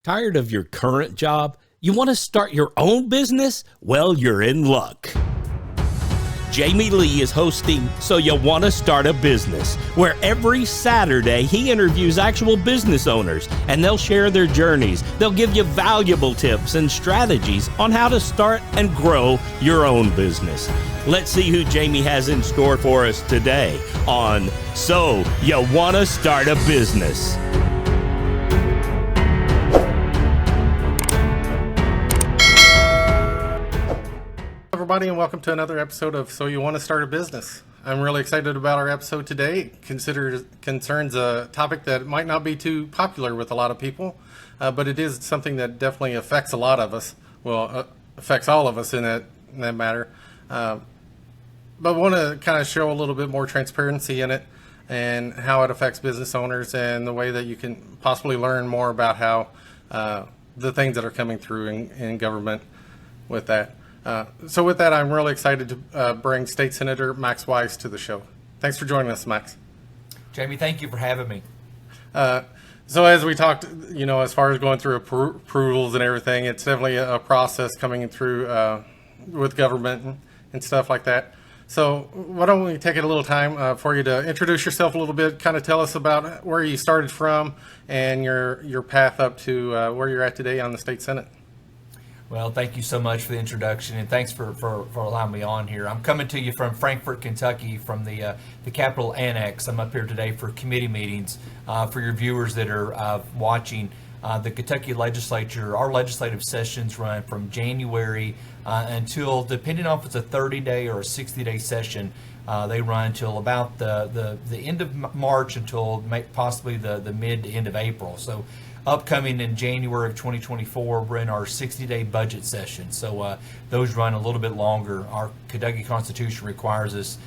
Tired of your current job? You want to start your own business? Well, you're in luck. Jamie Lee is hosting So You Want to Start a Business, where every Saturday he interviews actual business owners and they'll share their journeys. They'll give you valuable tips and strategies on how to start and grow your own business. Let's see who Jamie has in store for us today on So You Want to Start a Business. Everybody, and welcome to another episode of So You Want to Start a Business. I'm really excited about our episode today. It concerns a topic that might not be too popular with a lot of people, but it is something that definitely affects a lot of us. Well, affects all of us in that matter. But I want to kind of show a little bit more transparency in it and how it affects business owners and the way that you can possibly learn more about how the things that are coming through in government with that. So with that, I'm really excited to bring State Senator Max Wise to the show. Thanks for joining us, Max. Jamie, thank you for having me. So as we talked, as far as going through approvals and everything, it's definitely a process coming through with government and stuff like that. So why don't we take a little time for you to introduce yourself a little bit, kind of tell us about where you started from and your path up to where you're at today on the State Senate. Well, thank you so much for the introduction, and thanks for allowing me on here. I'm coming to you from Frankfort, Kentucky, from the Capitol Annex. I'm up here today for committee meetings. For your viewers that are watching, the Kentucky legislature, our legislative sessions run from January until, depending on if it's a 30-day or a 60-day session, they run until about the end of March until possibly the mid to end of April. So upcoming in January of 2024, we're in our 60-day budget session. So those run a little bit longer. Our Kentucky Constitution requires us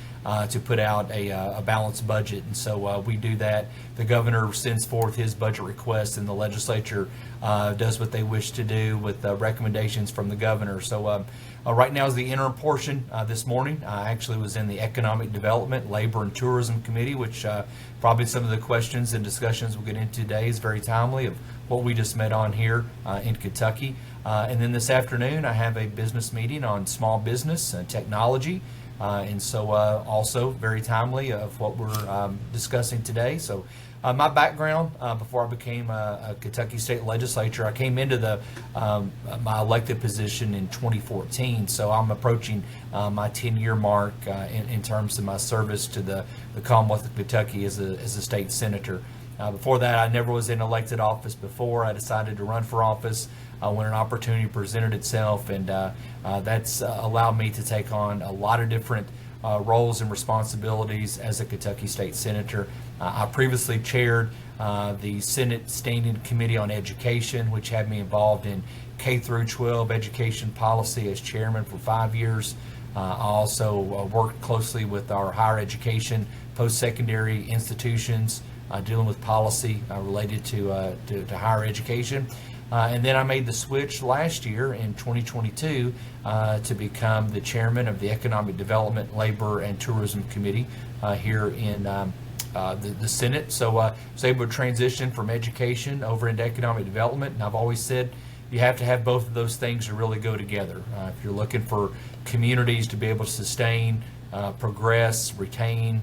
to put out a balanced budget, and so we do that. The governor sends forth his budget request, and the legislature does what they wish to do with recommendations from the governor. So right now is the interim portion. This morning I actually was in the Economic Development, Labor, and Tourism Committee, which probably some of the questions and discussions we'll get into today is very timely of what we just met on here in Kentucky. And then this afternoon I have a business meeting on small business and technology. And so also very timely of what we're discussing today. So my background before I became a Kentucky State Legislature, I came into my elected position in 2014. So I'm approaching my 10-year mark in terms of my service to the Commonwealth of Kentucky as a state senator. Before that, I never was in elected office before. I decided to run for office when an opportunity presented itself, and that's allowed me to take on a lot of different roles and responsibilities as a Kentucky State Senator. I previously chaired the Senate Standing Committee on Education, which had me involved in K through 12 education policy as chairman for 5 years. I also worked closely with our higher education, post-secondary institutions, dealing with policy related to higher education. And then I made the switch last year in 2022 to become the chairman of the Economic Development, Labor, and Tourism Committee here in the Senate. So I was able to transition from education over into economic development. And I've always said you have to have both of those things to really go together. If you're looking for communities to be able to sustain, progress, retain,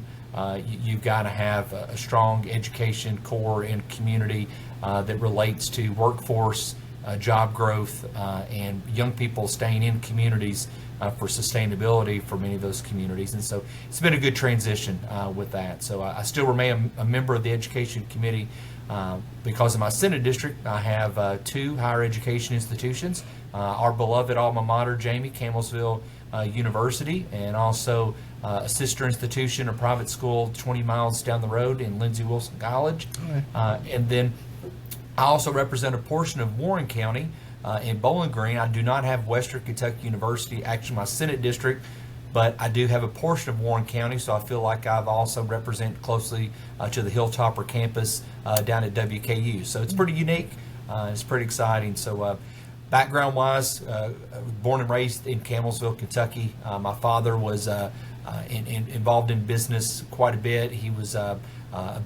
you've got to have a strong education core and community that relates to workforce, job growth, and young people staying in communities for sustainability for many of those communities. And so it's been a good transition with that. So I still remain a member of the Education Committee. Because of my Senate district, I have 2 higher education institutions. Our beloved alma mater, Jamie, Campbellsville University, and also a sister institution, a private school 20 miles down the road in Lindsey Wilson College. And then I also represent a portion of Warren County in Bowling Green. I do not have Western Kentucky University, actually my Senate district, but I do have a portion of Warren County, so I feel like I've also represent closely to the Hilltopper campus down at WKU. So it's pretty unique. It's pretty exciting. So background-wise, born and raised in Campbellsville, Kentucky. My father was involved in business quite a bit. He was a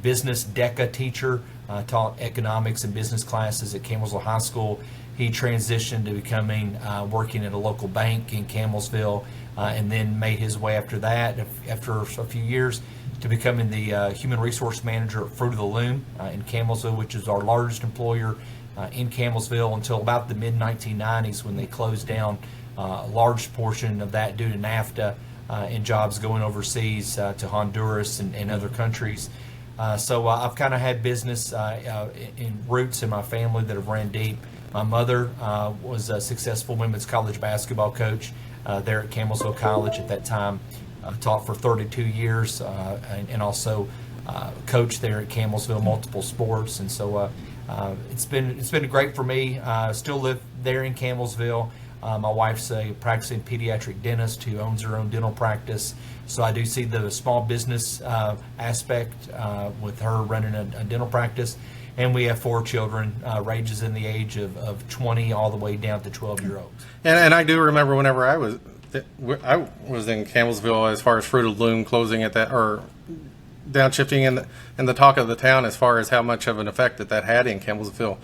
business DECA teacher taught economics and business classes at Campbellsville High School. He transitioned to becoming working at a local bank in Campbellsville, and then made his way after that, after a few years, to becoming the human resource manager at Fruit of the Loom in Campbellsville, which is our largest employer in Campbellsville, until about the mid-1990s, when they closed down a large portion of that due to NAFTA and jobs going overseas to Honduras and other countries. So I've kind of had business in roots in my family that have ran deep. My mother was a successful women's college basketball coach there at Campbellsville College at that time. Taught for 32 years and also coached there at Campbellsville multiple sports. And so it's been great for me. Still live there in Campbellsville. My wife's a practicing pediatric dentist who owns her own dental practice. So I do see the small business aspect with her running a dental practice. And we have 4 children, ranges in the age of 20 all the way down to 12-year-olds. And I do remember whenever I was in Campbellsville, as far as Fruit of the Loom closing at that, or downshifting, and the talk of the town as far as how much of an effect that had in Campbellsville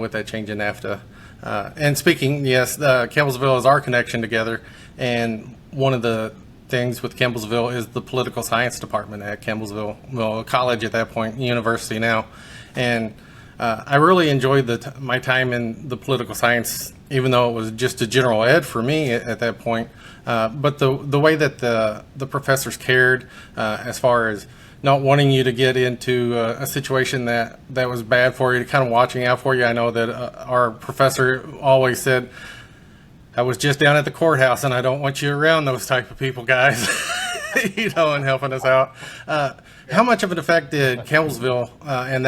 with that change in NAFTA. And speaking, yes, Campbellsville is our connection together, and one of the things with Campbellsville is the political science department at Campbellsville, well, college at that point, university now. And I really enjoyed my time in the political science, even though it was just a general ed for me at that point. But the way that the professors cared as far as not wanting you to get into a situation that was bad for you, kind of watching out for you. I know that our professor always said, I was just down at the courthouse and I don't want you around those type of people, guys, and helping us out. How much of an effect did Campbellsville and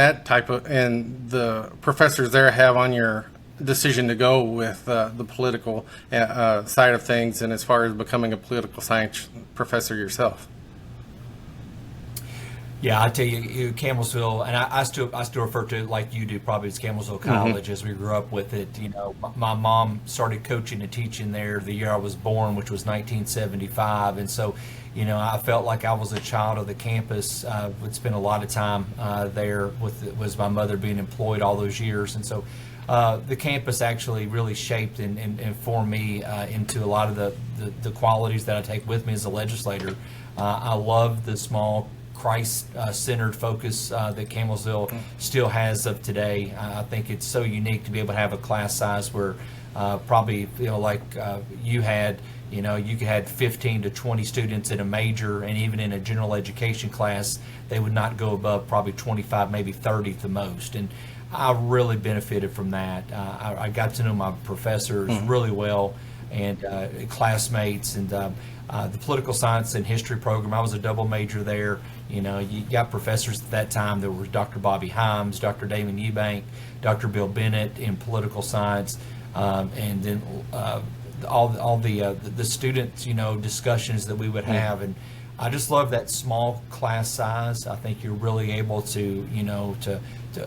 the professors there have on your decision to go with the political side of things, and as far as becoming a political science professor yourself? Yeah, I tell you, Campbellsville, and I still refer to it like you do, probably as Campbellsville College, as we grew up with it. My mom started coaching and teaching there the year I was born, which was 1975, and so I felt like I was a child of the campus. Would spend a lot of time there was my mother being employed all those years, and so the campus actually really shaped and formed me into a lot of the qualities that I take with me as a legislator. I love the small Christ-centered focus that Campbellsville still has of today. I think it's so unique to be able to have a class size where probably like you had. You had 15 to 20 students in a major, and even in a general education class, they would not go above probably 25, maybe 30 at the most. And I really benefited from that. I got to know my professors really well, and classmates, and the political science and history program. I was a double major there. You got professors at that time. There was Dr. Bobby Himes, Dr. Damon Eubank, Dr. Bill Bennett in political science, and then all the students, discussions that we would have. And I just love that small class size. I think you're really able to, to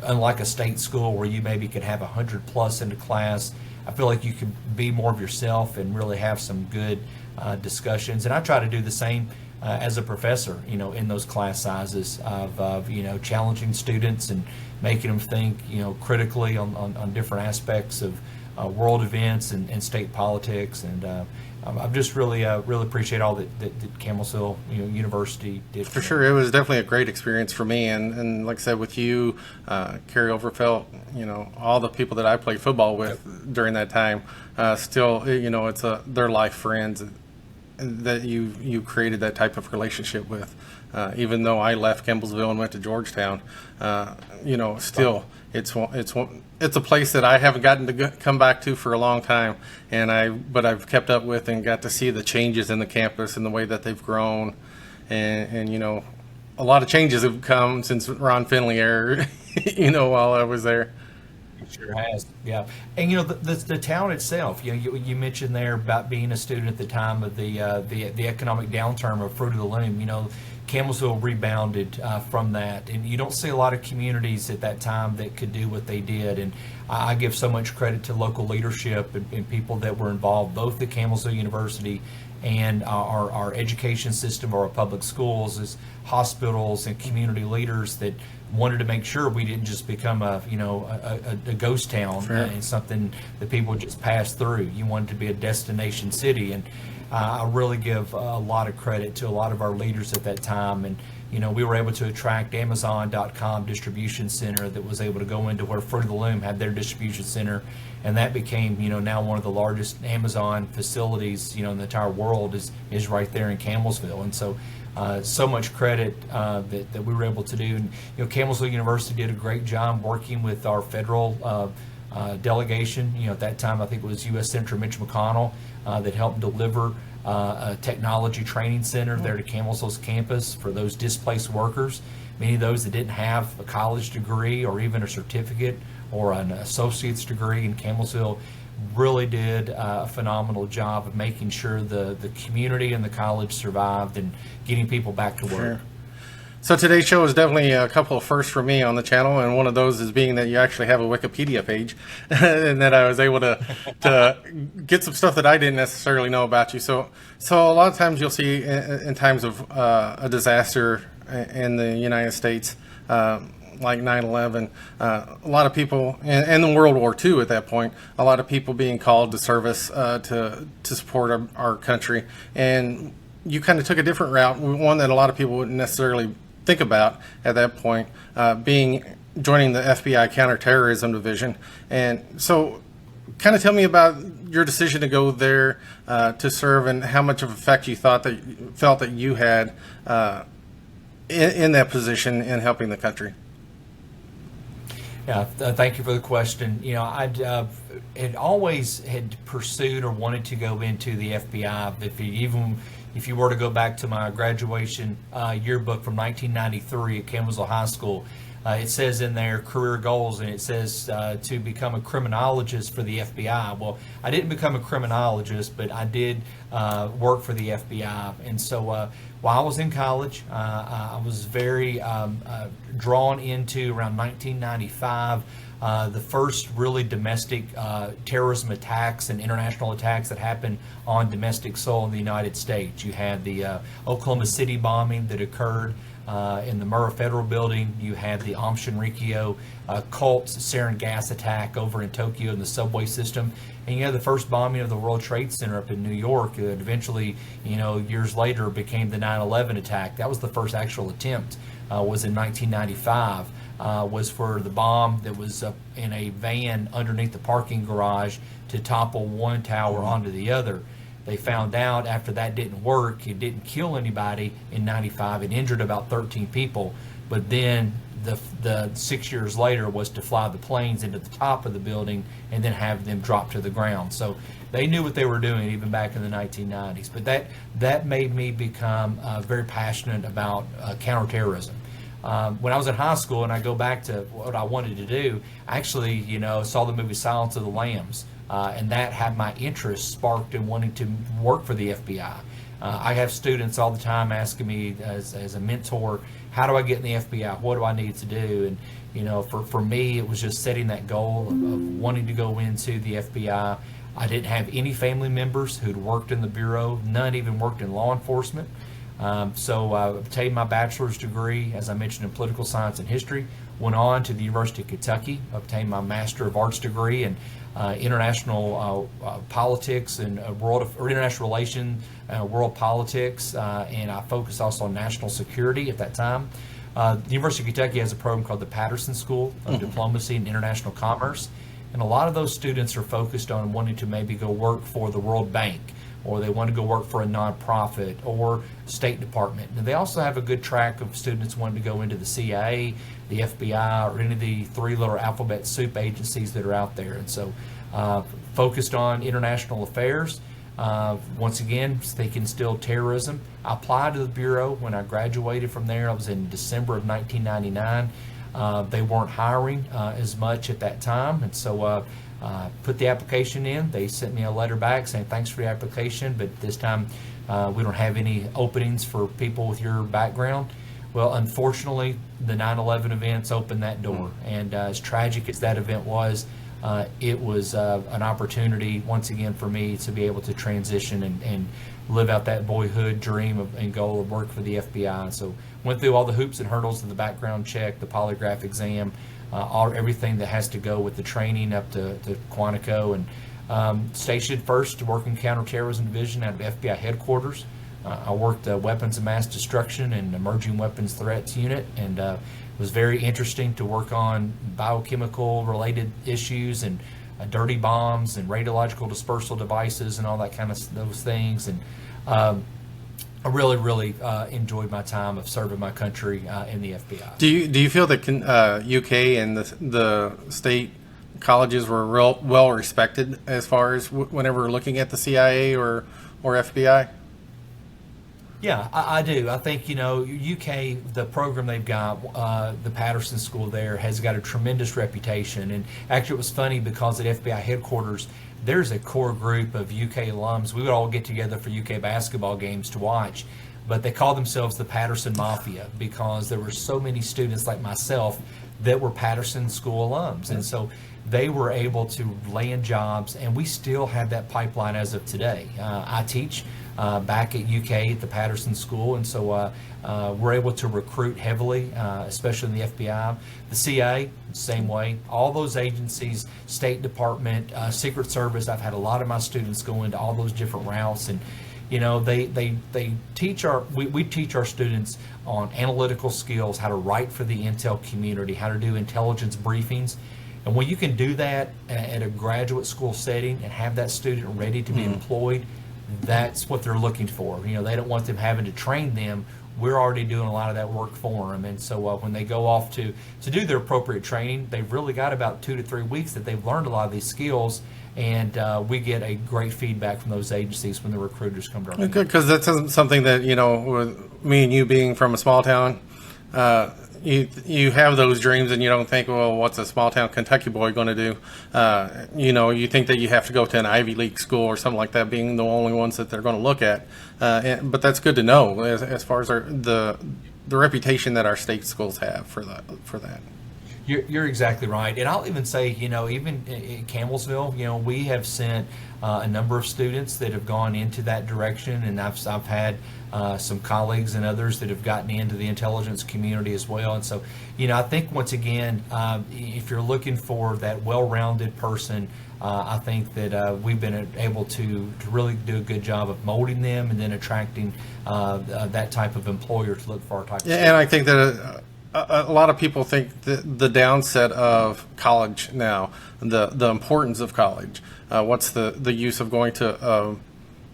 unlike a state school where you maybe could have 100 plus in the class, I feel like you can be more of yourself and really have some good discussions. And I try to do the same as a professor, in those class sizes of challenging students and making them think, critically on different aspects of world events and state politics. And I've just really appreciate all that Campbellsville University did. For sure, it was definitely a great experience for me, and like I said, with you, Carrie Overfelt, all the people that I played football with during that time, still, it's they're life friends that you created that type of relationship with. Even though I left Campbellsville and went to Georgetown, still it's a place that I haven't gotten to come back to for a long time, but I've kept up with and got to see the changes in the campus and the way that they've grown, and a lot of changes have come since Ron Finley era, while I was there. It sure has, yeah. And the town itself. You mentioned there about being a student at the time of the economic downturn of Fruit of the Loom. Campbellsville rebounded from that, and you don't see a lot of communities at that time that could do what they did. And I give so much credit to local leadership and people that were involved, both at Campbellsville University and our education system, or our public schools, as hospitals and community leaders that wanted to make sure we didn't just become a ghost town and something that people would just pass through. You wanted to be a destination city, and I really give a lot of credit to a lot of our leaders at that time. And we were able to attract Amazon.com distribution center that was able to go into where Fruit of the Loom had their distribution center, and that became now one of the largest Amazon facilities in the entire world is right there in Campbellsville. And so much credit that we were able to do. And Campbellsville University did a great job working with our federal delegation. At that time, I think it was U.S. Senator Mitch McConnell that helped deliver a technology training center there to Campbellsville's campus for those displaced workers. Many of those that didn't have a college degree or even a certificate or an associate's degree in Campbellsville really did a phenomenal job of making sure the community and the college survived and getting people back to work. Sure. So today's show is definitely a couple of firsts for me on the channel, and one of those is being that you actually have a Wikipedia page, and that I was able to get some stuff that I didn't necessarily know about you. So a lot of times you'll see in times of a disaster in the United States, like 9/11, a lot of people, and in World War II at that point, a lot of people being called to service to support our country. And you kind of took a different route, one that a lot of people wouldn't necessarily think about at that point, joining the FBI counterterrorism division. And so kind of tell me about your decision to go there to serve, and how much of an effect you felt that you had in that position in helping the country. Yeah, thank you for the question. I had always had pursued or wanted to go into the FBI. If you were to go back to my graduation yearbook from 1993 at Campbellsville High School, it says in there career goals, and it says to become a criminologist for the FBI. Well, I didn't become a criminologist, but I did work for the FBI. And so while I was in college, I was very drawn into, around 1995, the first really domestic terrorism attacks and international attacks that happened on domestic soil in the United States. You had the Oklahoma City bombing that occurred in the Murrah Federal Building. You had the Aum Shinrikyo cult sarin gas attack over in Tokyo in the subway system. And you had the first bombing of the World Trade Center up in New York that eventually, years later became the 9/11 attack. That was the first actual attempt, was in 1995. Was for the bomb that was in a van underneath the parking garage to topple one tower onto the other. They found out after that didn't work, it didn't kill anybody in 95. It injured about 13 people, but then the 6 years later was to fly the planes into the top of the building and then have them drop to the ground. So they knew what they were doing even back in the 1990s. But that made me become very passionate about counterterrorism. When I was in high school, and I go back to what I wanted to do, I actually, saw the movie Silence of the Lambs, and that had my interest sparked in wanting to work for the FBI. I have students all the time asking me as a mentor, how do I get in the FBI? What do I need to do? And, for me, it was just setting that goal of wanting to go into the FBI. I didn't have any family members who'd worked in the Bureau. None even worked in law enforcement. So I obtained my bachelor's degree, as I mentioned, in political science and history. Went on to the University of Kentucky, obtained my Master of Arts degree in international politics and international relations, world politics, and I focused also on national security at that time. The University of Kentucky has a program called the Patterson School of Diplomacy and International Commerce, and a lot of those students are focused on wanting to maybe go work for the World Bank, or they want to go work for a nonprofit or State Department. And they also have a good track of students wanting to go into the CIA, the FBI, or any of the three-letter alphabet soup agencies that are out there. And so focused on international affairs. Once again, they can instill terrorism. I applied to the Bureau when I graduated from there. I was in December of 1999. They weren't hiring as much at that time, and so put the application in. They sent me a letter back saying thanks for your application, but this time we don't have any openings for people with your background. Well, unfortunately, the 9/11 events opened that door, and as tragic as that event was, it was an opportunity once again for me to be able to transition and live out that boyhood dream and goal of work for the FBI. So went through all the hoops and hurdles of the background check, the polygraph exam, everything that has to go with the training up to Quantico, and stationed first to work in counterterrorism division out of FBI headquarters. I worked weapons of mass destruction and emerging weapons threats unit, and it was very interesting to work on biochemical related issues and dirty bombs and radiological dispersal devices and all that kind of those things. And I really enjoyed my time of serving my country in the FBI. Do you feel that UK and the state colleges were well respected as far as whenever looking at the CIA or FBI? Yeah, I do. I think, UK, the program they've got, the Patterson School there, has got a tremendous reputation. And actually, it was funny because at FBI headquarters, there's a core group of UK alums. We would all get together for UK basketball games to watch, but they call themselves the Patterson Mafia because there were so many students like myself that were Patterson School alums. And so they were able to land jobs, and we still have that pipeline as of today. I teach back at UK at the Patterson School, and so we're able to recruit heavily, especially in the FBI. The CIA, same way. All those agencies, State Department, Secret Service, I've had a lot of my students go into all those different routes, and they teach we teach our students on analytical skills, how to write for the intel community, how to do intelligence briefings. And when you can do that at a graduate school setting and have that student ready to be employed, that's what they're looking for. They don't want them having to train them. We're already doing a lot of that work for them. And so when they go off to do their appropriate training, they've really got about 2 to 3 weeks that they've learned a lot of these skills. And we get a great feedback from those agencies when the recruiters come to our meeting. Because that's something that, with me and you being from a small town, you have those dreams and you don't think, well, what's a small town Kentucky boy going to do? You think that you have to go to an Ivy League school or something like that, being the only ones that they're going to look at. But that's good to know as far as the reputation that our state schools have for that. You're exactly right. And I'll even say, even in Campbellsville, we have sent a number of students that have gone into that direction, and I've had some colleagues and others that have gotten into the intelligence community as well. And so, I think once again, if you're looking for that well-rounded person, I think that we've been able to really do a good job of molding them and then attracting that type of employer to look for our type of student. And I think that a lot of people think the downset of college now, the importance of college. What's the use of going to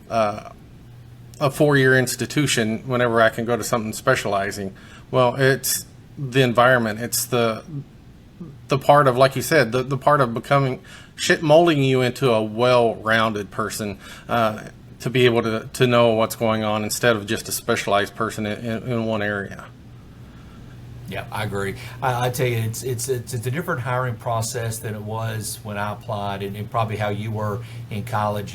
a 4-year institution whenever I can go to something specializing? Well, it's the environment. It's the part of, like you said, the part of molding you into a well-rounded person, to be able to know what's going on instead of just a specialized person in one area. Yeah, I agree. I tell you, it's a different hiring process than it was when I applied, and probably how you were in college.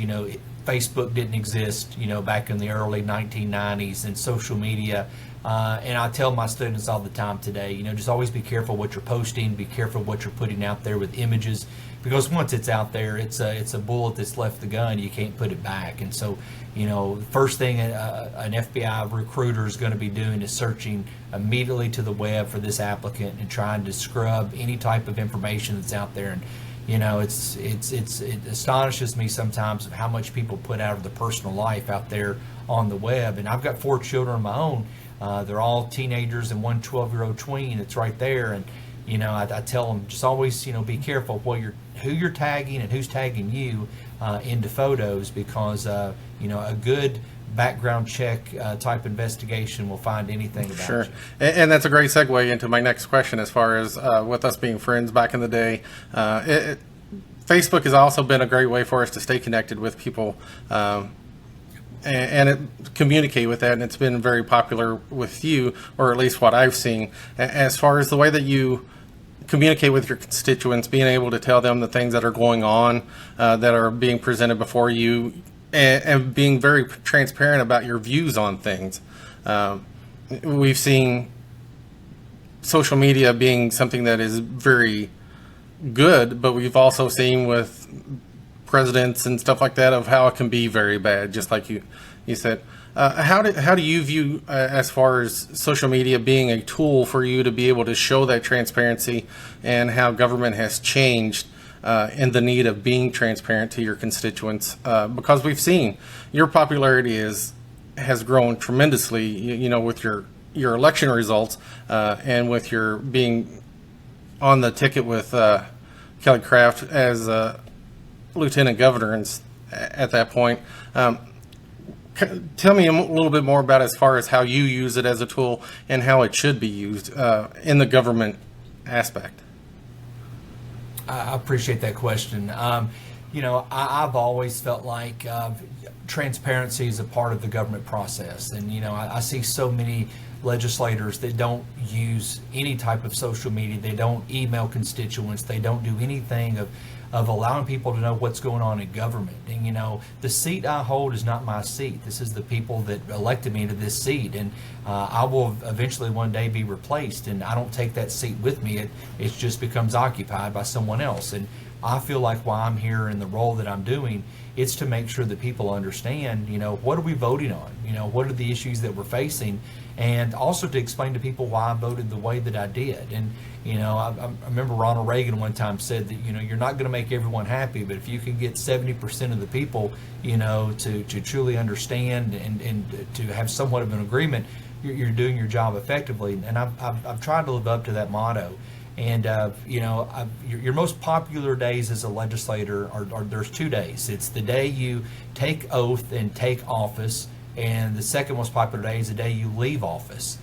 Facebook didn't exist, back in the early 1990s, and social media. And I tell my students all the time today, just always be careful what you're posting, be careful what you're putting out there with images, because once it's out there, it's a bullet that's left the gun. You can't put it back. And so, the first thing an FBI recruiter is going to be doing is searching immediately to the web for this applicant and trying to scrub any type of information that's out there. And it astonishes me sometimes of how much people put out of their personal life out there on the web. And I've got 4 children of my own. They're all teenagers and one 12-year-old tween. It's right there. And I tell them, just always be careful who you're tagging and who's tagging you into photos, because a good background check type investigation will find anything about Sure. you. And that's a great segue into my next question, as far as with us being friends back in the day. Facebook has also been a great way for us to stay connected with people and communicate with that, and it's been very popular with you, or at least what I've seen, as far as the way that you communicate with your constituents, being able to tell them the things that are going on, that are being presented before you, and being very transparent about your views on things. We've seen social media being something that is very good, but we've also seen with presidents and stuff like that of how it can be very bad, just like you said. How do you view as far as social media being a tool for you to be able to show that transparency, and how government has changed in the need of being transparent to your constituents? Because we've seen your popularity has grown tremendously, with your election results, and with your being on the ticket with Kelly Craft as lieutenant governor at that point. Tell me a little bit more about as far as how you use it as a tool and how it should be used in the government aspect. I appreciate that question. I've always felt like transparency is a part of the government process. And, I see so many legislators that don't use any type of social media. They don't email constituents. They don't do anything of allowing people to know what's going on in government. And, the seat I hold is not my seat. This is the people that elected me to this seat. And I will eventually one day be replaced. And I don't take that seat with me. It just becomes occupied by someone else. And I feel like while I'm here in the role that I'm doing, it's to make sure that people understand, what are we voting on? What are the issues that we're facing? And also to explain to people why I voted the way that I did. And, I remember Ronald Reagan one time said that, you're not going to make everyone happy, but if you can get 70% of the people, to truly understand and to have somewhat of an agreement, you're doing your job effectively. And I've tried to live up to that motto. And, your most popular days as a legislator are there's 2 days. It's the day you take oath and take office, and the second most popular day is the day you leave office,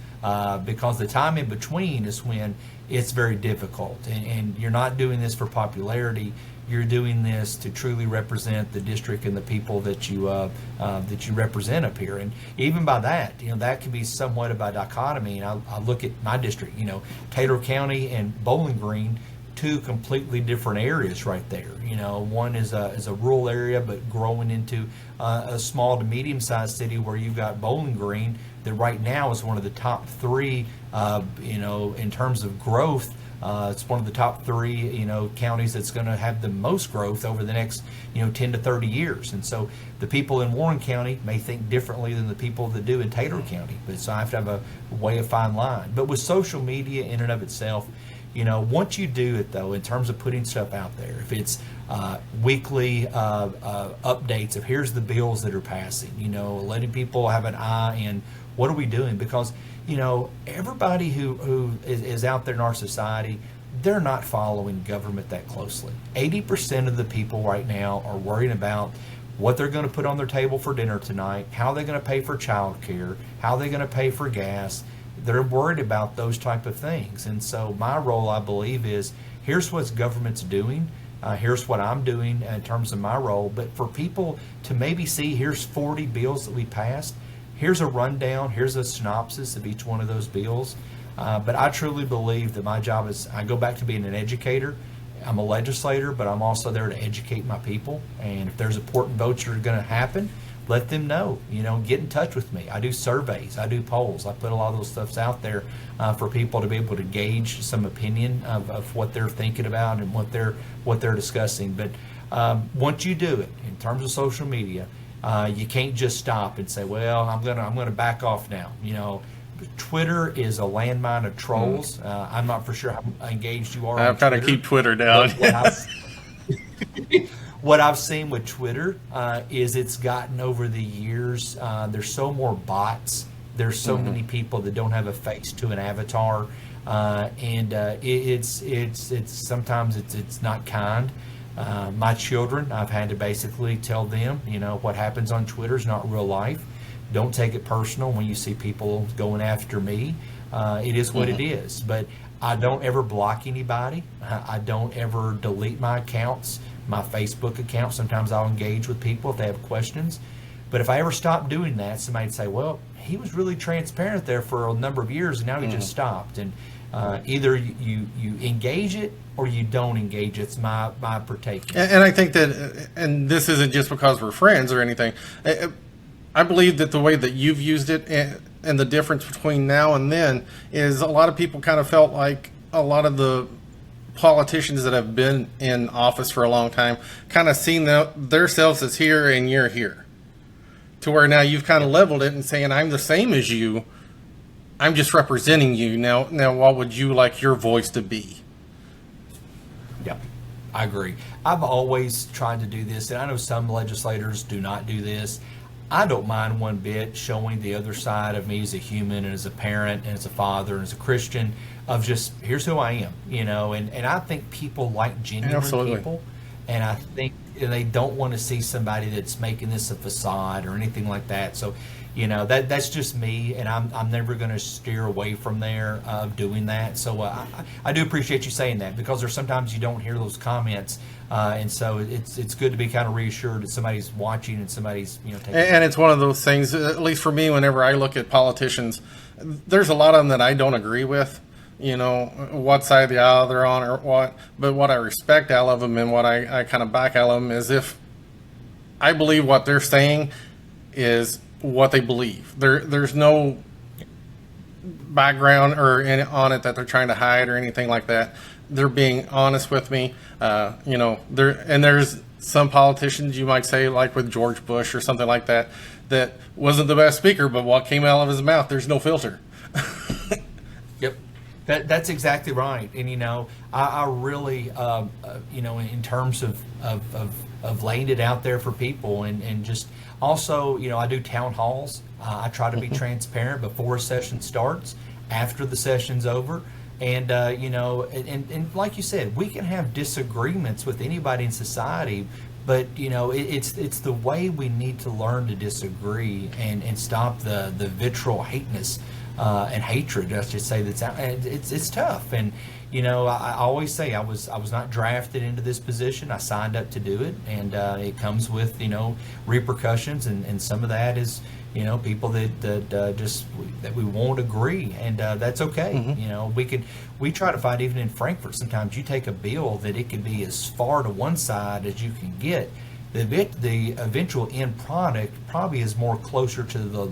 because the time in between is when it's very difficult. And you're not doing this for popularity. You're doing this to truly represent the district and the people that you represent up here. And even by that, that can be somewhat of a dichotomy. And I look at my district, Taylor County and Bowling Green, 2 completely different areas right there. One is a rural area, but growing into a small to medium-sized city where you've got Bowling Green that right now is one of the top 3, in terms of growth. It's one of the top 3, counties that's going to have the most growth over the next, 10 to 30 years. And so the people in Warren County may think differently than the people that do in Taylor County. But so I have to have a way of fine line. But with social media in and of itself, once you do it, though, in terms of putting stuff out there, if it's weekly updates of here's the bills that are passing, letting people have an eye in what are we doing, because everybody who is out there in our society, they're not following government that closely. 80% of the people right now are worrying about what they're going to put on their table for dinner tonight, how they're going to pay for child care, how they're going to pay for gas. They're worried about those type of things. And so my role, I believe, is here's what government's doing. Here's what I'm doing in terms of my role. But for people to maybe see, here's 40 bills that we passed. Here's a rundown. Here's a synopsis of each one of those bills. But I truly believe that my job is, I go back to being an educator. I'm a legislator, but I'm also there to educate my people. And if there's important votes that are going to happen, let them know, get in touch with me. I do surveys, I do polls, I put a lot of those stuffs out there for people to be able to gauge some opinion of what they're thinking about and what they're discussing. But once you do it, in terms of social media, you can't just stop and say, well, I'm gonna back off now. Twitter is a landmine of trolls. I'm not for sure how engaged you are. I'm trying to keep Twitter down. What I've seen with Twitter is it's gotten over the years. There's so more bots. There's so many people that don't have a face to an avatar, and it's sometimes it's not kind. My children, I've had to basically tell them, what happens on Twitter is not real life. Don't take it personal when you see people going after me. It is what it is. But I don't ever block anybody. I don't ever delete my accounts. My Facebook account, sometimes I'll engage with people if they have questions. But if I ever stop doing that, somebody'd say, well, he was really transparent there for a number of years and now he just stopped. And either you engage it or you don't engage. It's my partaking. And I think that, and this isn't just because we're friends or anything, I believe that the way that you've used it and the difference between now and then is a lot of people kind of felt like a lot of the politicians that have been in office for a long time kind of seen themselves as here and you're here, to where now you've kind of leveled it and saying, I'm the same as you, I'm just representing you. Now what would you like your voice to be? Yeah, I agree. I've always tried to do this, and I know some legislators do not do this. I don't mind one bit showing the other side of me as a human and as a parent and as a father and as a Christian, of just, here's who I am, and I think people like genuine Absolutely. people, and I think they don't want to see somebody that's making this a facade or anything like that. So, that's just me, and I'm never going to steer away from there of doing that. So I do appreciate you saying that, because there's sometimes you don't hear those comments, and so it's good to be kind of reassured that somebody's watching and somebody's taking. And it's one of those things, at least for me, whenever I look at politicians, there's a lot of them that I don't agree with, what side of the aisle they're on or what. But what I respect out of them and what I kind of back out of them is if I believe what they're saying is what they believe. There's no background on it that they're trying to hide or anything like that. They're being honest with me. There's some politicians, you might say, like with George Bush or something like that, that wasn't the best speaker, but what came out of his mouth, there's no filter. Yep. That's exactly right. And, I really, in terms of laying it out there for people, and just also, I do town halls. I try to be transparent before a session starts, after the session's over. And, and like you said, we can have disagreements with anybody in society, but, it's the way we need to learn to disagree and stop the vitriol, hateness, and hatred, I should say, that's out. It's tough. And, I always say I was not drafted into this position. I signed up to do it, and it comes with, repercussions, and some of that is, people that we won't agree, and that's okay. Mm-hmm. We try to find, even in Frankfurt, sometimes you take a bill that it can be as far to one side as you can get. The eventual end product probably is more closer to the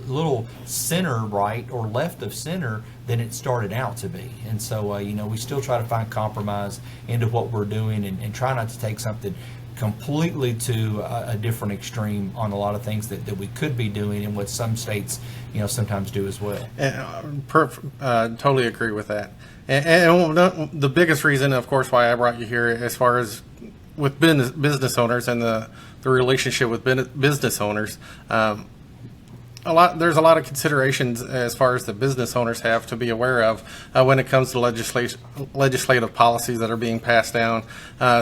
little center right or left of center than it started out to be. And so, we still try to find compromise into what we're doing, and try not to take something completely to a different extreme on a lot of things that we could be doing, and what some states, sometimes do as well. Totally agree with that. And the biggest reason, of course, why I brought you here, as far as with business owners and the relationship with business owners, there's a lot of considerations as far as the business owners have to be aware of when it comes to legislative policies that are being passed down.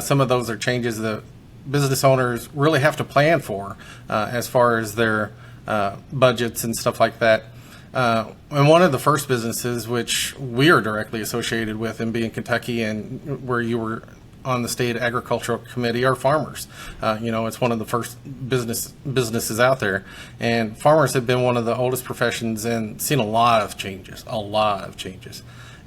Some of those are changes that business owners really have to plan for as far as their budgets and stuff like that. And one of the first businesses which we are directly associated with, in being Kentucky, and where you were on the state agricultural committee, are farmers. It's one of the first businesses out there, and farmers have been one of the oldest professions and seen a lot of changes,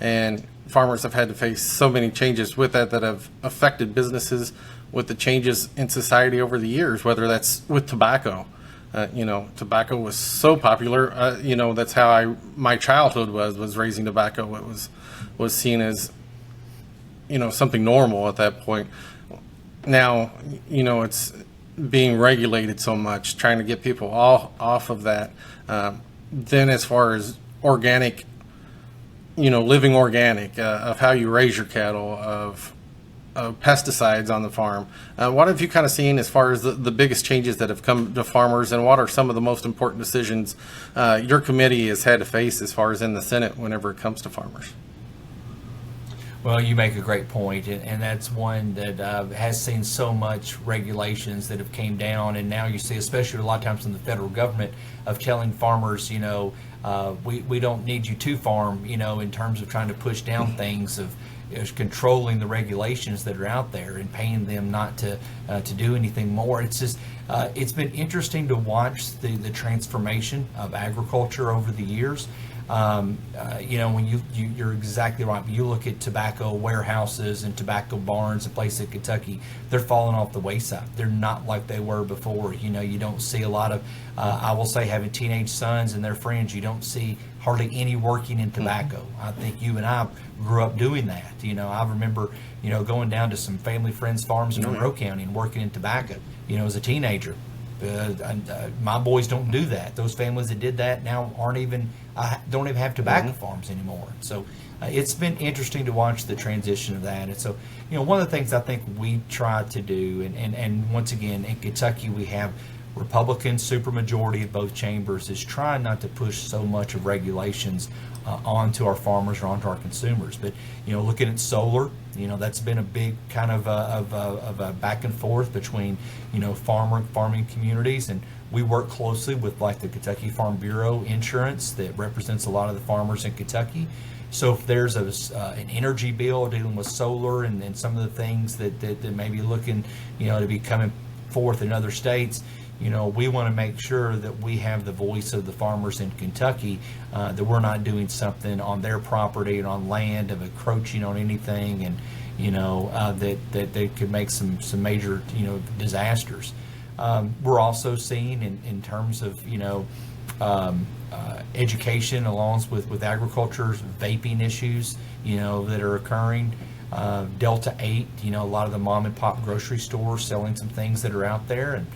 and farmers have had to face so many changes with that have affected businesses, with the changes in society over the years, whether that's with tobacco. Tobacco was so popular, that's how my childhood was raising tobacco. It was seen as something normal at that point. Now, it's being regulated so much, trying to get people all off of that. Then as far as organic, living organic, of how you raise your cattle, of pesticides on the farm. What have you kind of seen as far as the biggest changes that have come to farmers, and what are some of the most important decisions your committee has had to face as far as in the Senate whenever it comes to farmers? Well, you make a great point, and that's one that has seen so much regulations that have came down, and now you see, especially a lot of times in the federal government, of telling farmers, we don't need you to farm, in terms of trying to push down things, of controlling the regulations that are out there and paying them not to do anything more. It's just it's been interesting to watch the transformation of agriculture over the years. When you're exactly right. You look at tobacco warehouses and tobacco barns and places in Kentucky, they're falling off the wayside. They're not like they were before. You don't see a lot of, I will say, having teenage sons and their friends, you don't see hardly any working in tobacco. I think you and I grew up doing that. I remember, going down to some family friends' farms in Monroe County and working in tobacco, as a teenager. My boys don't do that. Those families that did that now don't even have tobacco farms anymore. So it's been interesting to watch the transition of that. And so, one of the things I think we try to do, and once again, in Kentucky, we have Republican supermajority of both chambers, is trying not to push so much of regulations onto our farmers or onto our consumers. But, looking at solar, that's been a big kind of a back and forth between, farming communities. And we work closely with like the Kentucky Farm Bureau Insurance that represents a lot of the farmers in Kentucky. So if there's an energy bill dealing with solar and some of the things that may be looking, to be coming forth in other states, we want to make sure that we have the voice of the farmers in Kentucky, that we're not doing something on their property and on land of encroaching on anything, and that they could make some major disasters. We're also seeing in terms of education, along with agriculture, vaping issues that are occurring. Delta 8, a lot of the mom and pop grocery stores selling some things that are out there. And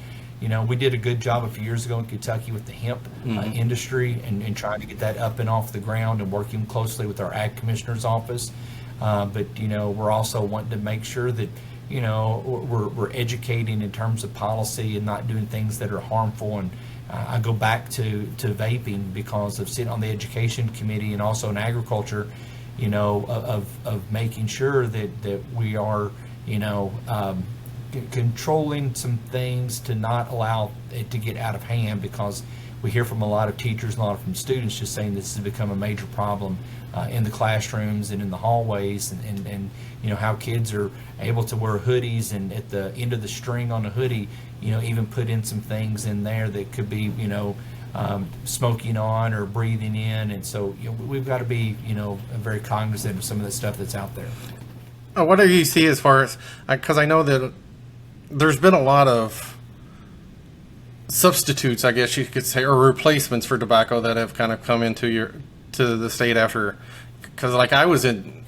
we did a good job a few years ago in Kentucky with the hemp industry and trying to get that up and off the ground and working closely with our ag commissioner's office. But we're also wanting to make sure that we're educating in terms of policy and not doing things that are harmful. And I go back to vaping because of sitting on the education committee and also in agriculture, of making sure that we are controlling some things to not allow it to get out of hand, because we hear from a lot of teachers and a lot from students just saying this has become a major problem in the classrooms and in the hallways, and how kids are able to wear hoodies, and at the end of the string on the hoodie, even put in some things in there that could be smoking on or breathing in. And so we've got to be very cognizant of some of the stuff that's out there. What do you see as far as, because I know that there's been a lot of substitutes, I guess you could say, or replacements for tobacco that have kind of come to the state after, because like I was in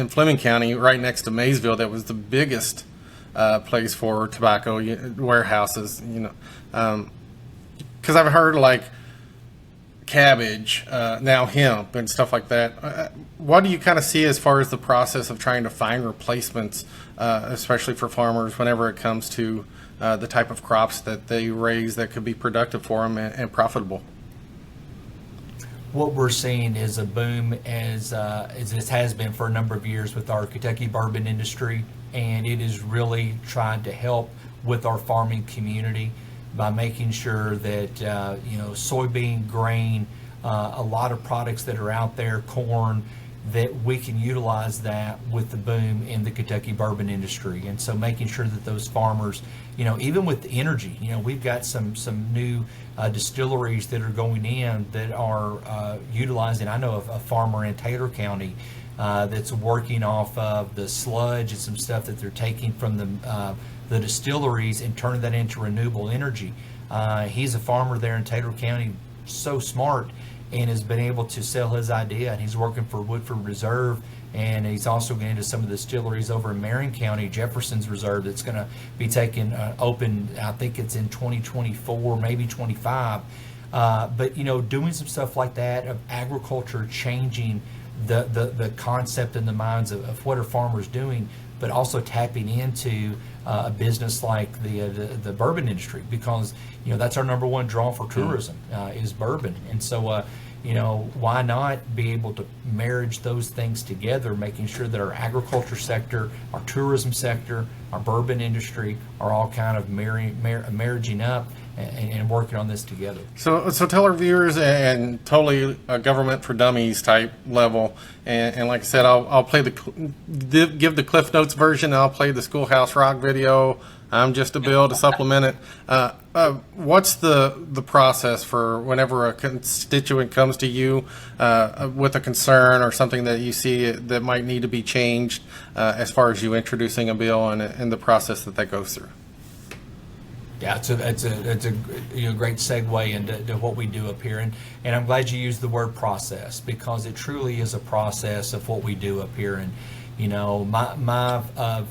Fleming County, right next to Maysville, that was the biggest place for tobacco warehouses, because I've heard like cabbage, now hemp and stuff like that. What do you kind of see as far as the process of trying to find replacements, especially for farmers, whenever it comes to the type of crops that they raise that could be productive for them and profitable? What we're seeing is a boom, as this has been for a number of years with our Kentucky bourbon industry, and it is really trying to help with our farming community by making sure that soybean, grain, a lot of products that are out there, corn, that we can utilize that with the boom in the Kentucky bourbon industry. And so making sure that those farmers, even with the energy, we've got some new distilleries that are going in that are utilizing, I know of a farmer in Taylor County that's working off of the sludge and some stuff that they're taking from the distilleries and turning that into renewable energy. He's a farmer there in Taylor County, so smart, and has been able to sell his idea, and he's working for Woodford Reserve, and he's also getting into some of the distilleries over in Marion County, Jefferson's Reserve, that's going to be taken open, I think it's in 2024, maybe 25. But doing some stuff like that, of agriculture changing the concept in the minds of what are farmers doing, but also tapping into a business like the bourbon industry, because that's our number one draw for tourism, is bourbon. And so why not be able to marriage those things together, making sure that our agriculture sector, our tourism sector, our bourbon industry are all kind of marrying up and working on this together. So tell our viewers, and totally a government for dummies type level, and like I said, I'll play give the Cliff Notes version, and I'll play the Schoolhouse Rock video I'm just a bill to supplement it. What's the process for whenever a constituent comes to you with a concern or something that you see that might need to be changed as far as you introducing a bill and the process that goes through? Yeah, it's a great segue into what we do up here, and I'm glad you used the word process, because it truly is a process of what we do up here. And my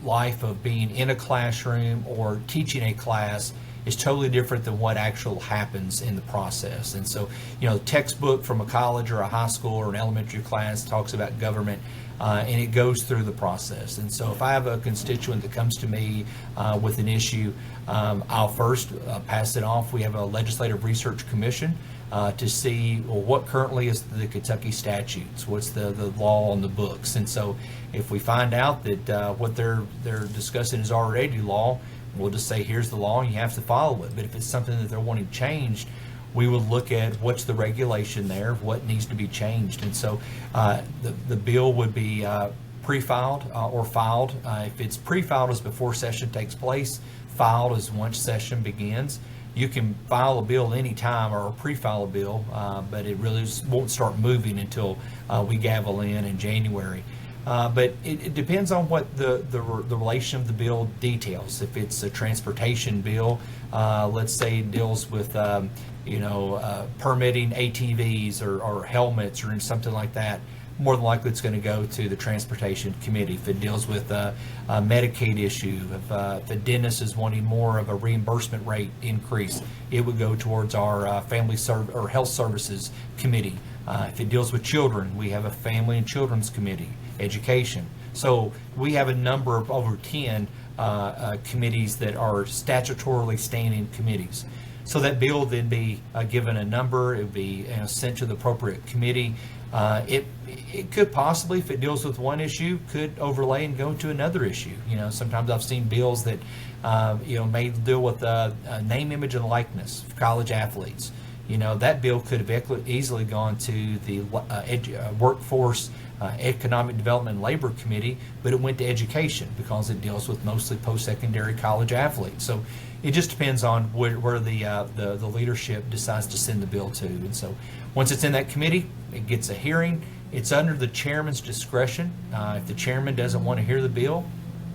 life of being in a classroom or teaching a class is totally different than what actually happens in the process. And so, the textbook from a college or a high school or an elementary class talks about government, and it goes through the process. And so if I have a constituent that comes to me with an issue, I'll first pass it off. We have a legislative research commission to see, what currently is the Kentucky statutes, what's the law on the books. And so if we find out that what they're discussing is already law, we'll just say, here's the law and you have to follow it. But if it's something that they're wanting changed, we would look at what's the regulation there, what needs to be changed. And so the bill would be pre-filed or filed. If it's pre-filed, is before session takes place. Filed is once session begins. You can file a bill any time or pre-file a bill, but it really won't start moving until we gavel in January. But it depends on what the relation of the bill details. If it's a transportation bill, let's say it deals with permitting ATVs or helmets or something like that, more than likely it's going to go to the Transportation Committee. If it deals with a Medicaid issue, if a dentist is wanting more of a reimbursement rate increase, it would go towards our Health Services Committee. If it deals with children, we have a Family and Children's Committee, Education. So we have a number of over 10 committees that are statutorily standing committees. So that bill would then be given a number. It would be sent to the appropriate committee. It could possibly, if it deals with one issue, could overlay and go to another issue. Sometimes I've seen bills that may deal with name, image, and likeness for college athletes. That bill could have easily gone to the Workforce, Economic Development and Labor Committee, but it went to Education because it deals with mostly post-secondary college athletes. So it just depends on where the leadership decides to send the bill to. And so once it's in that committee, it gets a hearing. It's under the chairman's discretion. If the chairman doesn't want to hear the bill,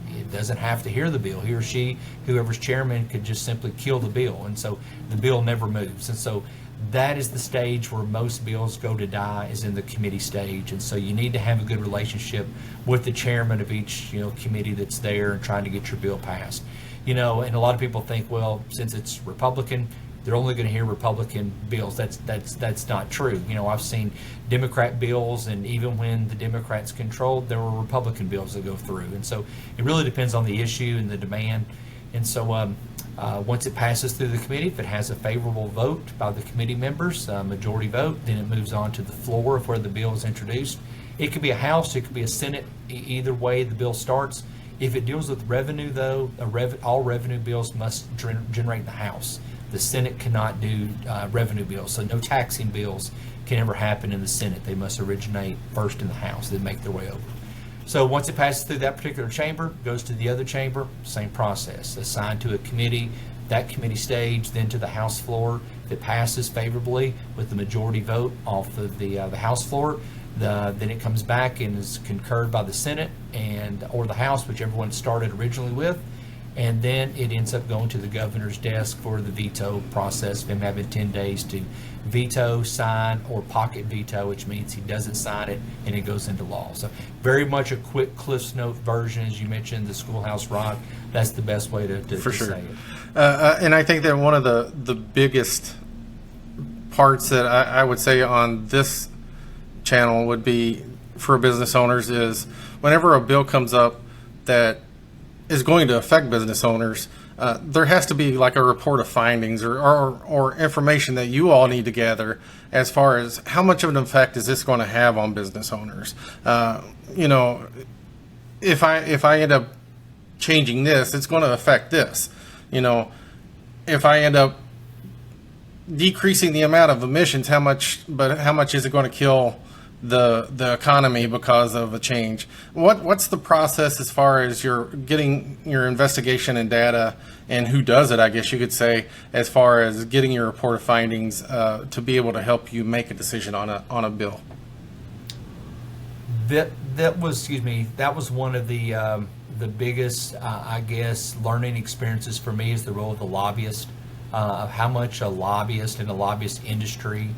it doesn't have to hear the bill. He or she, whoever's chairman, could just simply kill the bill. And so the bill never moves. And so that is the stage where most bills go to die, is in the committee stage. And so you need to have a good relationship with the chairman of each committee that's there and trying to get your bill passed. And a lot of people think, well, since it's Republican, they're only going to hear Republican bills. That's not true. I've seen Democrat bills, and even when the Democrats controlled, there were Republican bills that go through. And so it really depends on the issue and the demand. And so once it passes through the committee, if it has a favorable vote by the committee members, majority vote, then it moves on to the floor of where the bill is introduced. It could be a House, it could be a Senate. Either way the bill starts. If it deals with revenue, though, all revenue bills must generate in the House. The Senate cannot do revenue bills, so no taxing bills can ever happen in the Senate. They must originate first in the House, then make their way over. So once it passes through that particular chamber, goes to the other chamber, same process. Assigned to a committee, that committee stage, then to the House floor. If it passes favorably with the majority vote off of the House floor, then it comes back and is concurred by the Senate or the House, whichever one it started originally with. And then it ends up going to the governor's desk for the veto process, of him having 10 days to veto, sign, or pocket veto, which means he doesn't sign it and it goes into law. So very much a quick Cliff's Note version, as you mentioned, the Schoolhouse Rock. That's the best way to say it. And I think that one of the biggest parts that I would say on this channel would be for business owners is whenever a bill comes up that is going to affect business owners, there has to be like a report of findings or information that you all need to gather as far as how much of an effect is this going to have on business owners. If I end up changing this, it's going to affect this. If I end up decreasing the amount of emissions, how much is it going to kill the economy because of a change. What's the process as far as you're getting your investigation and data, and who does it, I guess you could say, as far as getting your report of findings to be able to help you make a decision on a bill? That was one of the biggest, I guess, learning experiences for me is the role of the lobbyist, of how much a lobbyist in the lobbyist industry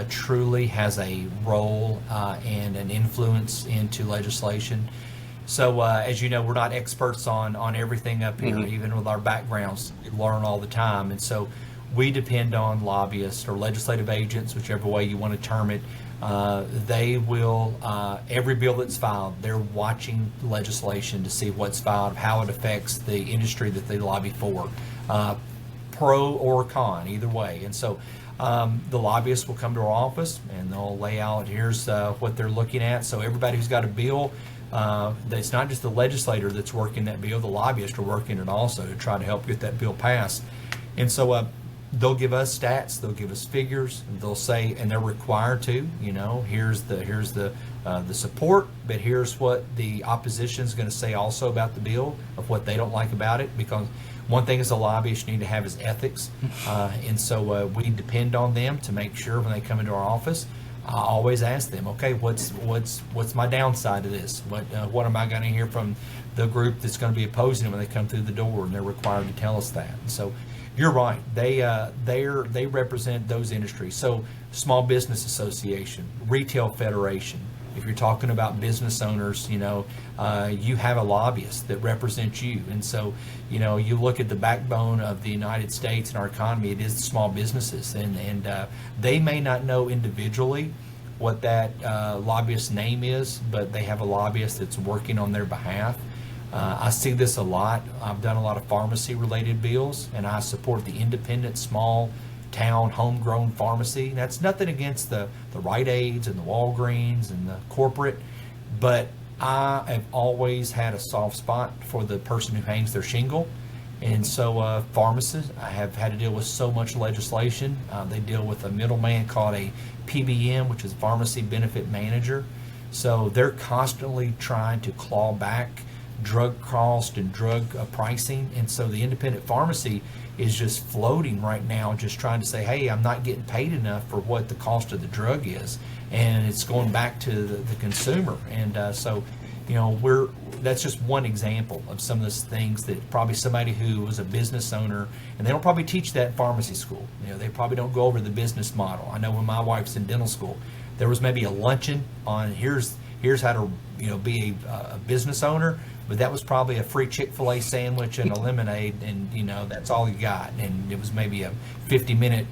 truly has a role and an influence into legislation. So as you know, we're not experts on everything up here, even with our backgrounds, we learn all the time. And so we depend on lobbyists or legislative agents, whichever way you want to term it. They will, every bill that's filed, they're watching legislation to see what's filed, how it affects the industry that they lobby for, pro or con, either way. And so the lobbyists will come to our office and they'll lay out, here's what they're looking at. So everybody who's got a bill, it's not just the legislator that's working that bill, the lobbyists are working it also to try to help get that bill passed. And so they'll give us stats, they'll give us figures, and they'll say, and they're required to, here's the support, but here's what the opposition is going to say also about the bill, of what they don't like about it, because one thing as a lobbyist you need to have is ethics, and so we depend on them to make sure when they come into our office. I always ask them, okay, what's my downside to this? What am I going to hear from the group that's going to be opposing them when they come through the door? And they're required to tell us that. And so you're right. They represent those industries. So Small Business Association, Retail Federation. If you're talking about business owners, you have a lobbyist that represents you. And so, you look at the backbone of the United States and our economy, it is the small businesses. And they may not know individually what that lobbyist's name is, but they have a lobbyist that's working on their behalf. I see this a lot. I've done a lot of pharmacy-related bills, and I support the independent, small town, homegrown pharmacy. That's nothing against the Rite Aids and the Walgreens and the corporate, but I have always had a soft spot for the person who hangs their shingle. And so pharmacists, I have had to deal with so much legislation. They deal with a middleman called a PBM, which is Pharmacy Benefit Manager. So they're constantly trying to claw back drug cost and drug pricing. And so the independent pharmacy is just floating right now, just trying to say, hey, I'm not getting paid enough for what the cost of the drug is. And it's going back to the consumer. And so, that's just one example of some of those things that probably somebody who was a business owner, and they don't probably teach that in pharmacy school. They probably don't go over the business model. I know when my wife's in dental school, there was maybe a luncheon on here's how to be a business owner, but that was probably a free Chick-fil-A sandwich and a lemonade, and that's all you got. And it was maybe a 50-minute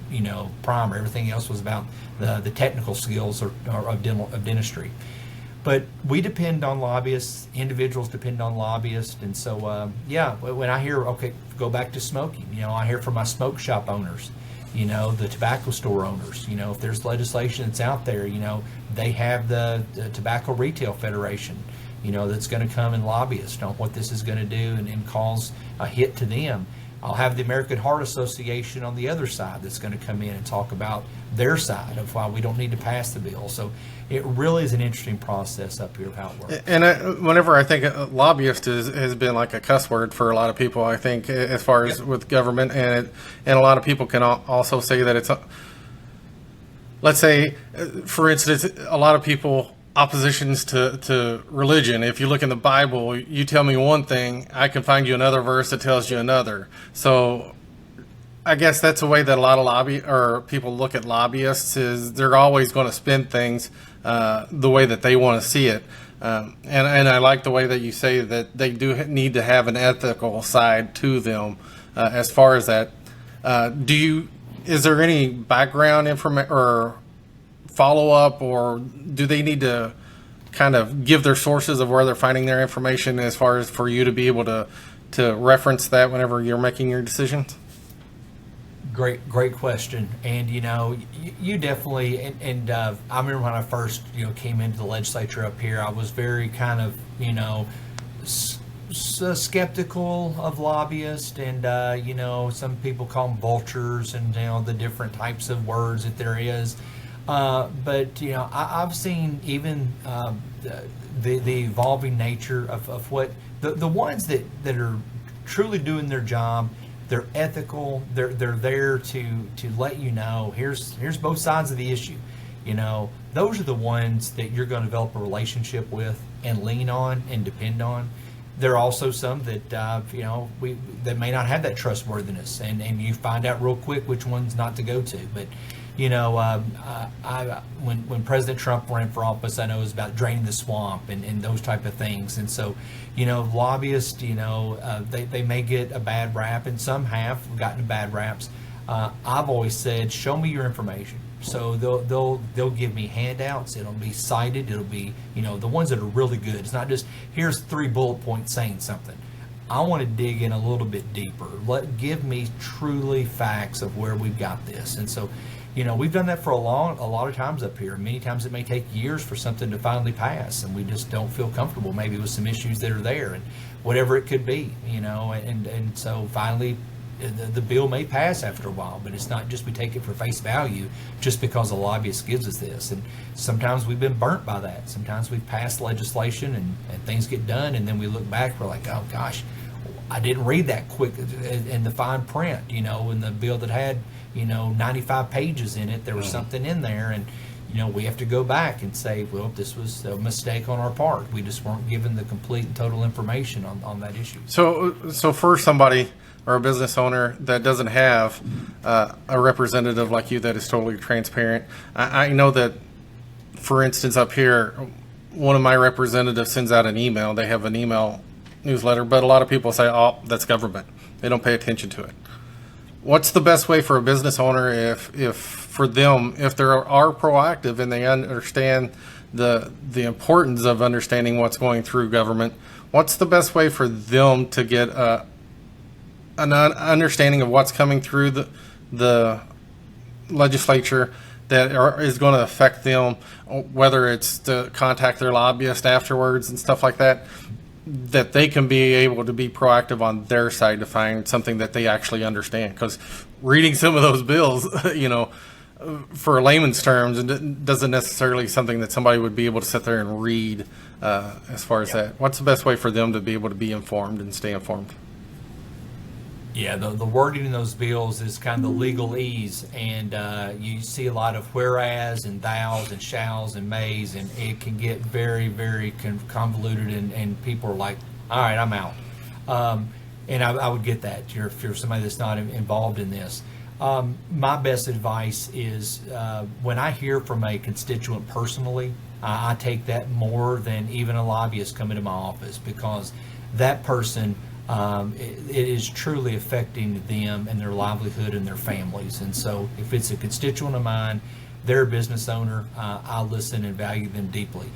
primer. Everything else was about the technical skills of dentistry. But we depend on lobbyists. Individuals depend on lobbyists, and so when I hear, go back to smoking. I hear from my smoke shop owners. The tobacco store owners, if there's legislation that's out there, they have the Tobacco Retail Federation, that's going to come and lobby us on what this is going to do and cause a hit to them. I'll have the American Heart Association on the other side that's going to come in and talk about their side of why we don't need to pass the bill. So it really is an interesting process up here of how it works. And whenever I think lobbyist has been like a cuss word for a lot of people, I think, as far as with government, and a lot of people can also say that it's, let's say, for instance, a lot of people, oppositions to religion. If you look in the Bible, you tell me one thing, I can find you another verse that tells you another. So I guess that's the way that a lot of people look at lobbyists, is they're always going to spin things the way that they want to see it. And I like the way that you say that they do need to have an ethical side to them as far as that. Is there any background information or follow-up, or do they need to kind of give their sources of where they're finding their information as far as for you to be able to reference that whenever you're making your decisions? Great question. And you definitely, and I remember when I first came into the legislature up here, I was very kind of skeptical of lobbyists, and some people call them vultures, and the different types of words that there is. But I've seen even the evolving nature of what the ones that are truly doing their job. They're ethical. They're there to let you know here's both sides of the issue. Those are the ones that you're going to develop a relationship with and lean on and depend on. There are also some that that may not have that trustworthiness, and you find out real quick which ones not to go to. But when President Trump ran for office, I know it was about draining the swamp and those type of things. And so, lobbyists, they may get a bad rap, and some have gotten bad raps. I've always said, show me your information. So they'll give me handouts. It'll be cited. It'll be the ones that are really good. It's not just here's 3 bullet points saying something. I want to dig in a little bit deeper. Give me truly facts of where we've got this. And so, we've done that for a lot of times up here. Many times it may take years for something to finally pass, and we just don't feel comfortable maybe with some issues that are there and whatever it could be, and so finally the bill may pass after a while, but it's not just we take it for face value just because a lobbyist gives us this. And sometimes we've been burnt by that. Sometimes we've passed legislation and things get done, and then we look back, we're like, oh gosh, I didn't read that quick in the fine print, in the bill that had 95 pages in it. There was something in there, and we have to go back and say, well, this was a mistake on our part. We just weren't given the complete and total information on that issue. So for somebody or a business owner that doesn't have a representative like you that is totally transparent, I know that, for instance, up here, one of my representatives sends out an email. They have an email newsletter, but a lot of people say, oh, that's government. They don't pay attention to it. What's the best way for a business owner if they are proactive and they understand the importance of understanding what's going through government? What's the best way for them to get an understanding of what's coming through the legislature that is going to affect them, whether it's to contact their lobbyist afterwards and stuff like that they can be able to be proactive on their side to find something that they actually understand? Because reading some of those bills, for layman's terms, it doesn't necessarily something that somebody would be able to sit there and read as far as that. What's the best way for them to be able to be informed and stay informed? Yeah, the wording in those bills is kind of the legalese, and you see a lot of whereas and thous and shalls and mays, and it can get very, very convoluted, and people are like, all right, I'm out. And I would get that if you're somebody that's not involved in this. My best advice is when I hear from a constituent personally, I take that more than even a lobbyist coming to my office, because that person, it is truly affecting them and their livelihood and their families. And so if it's a constituent of mine, they're a business owner, I listen and value them deeply.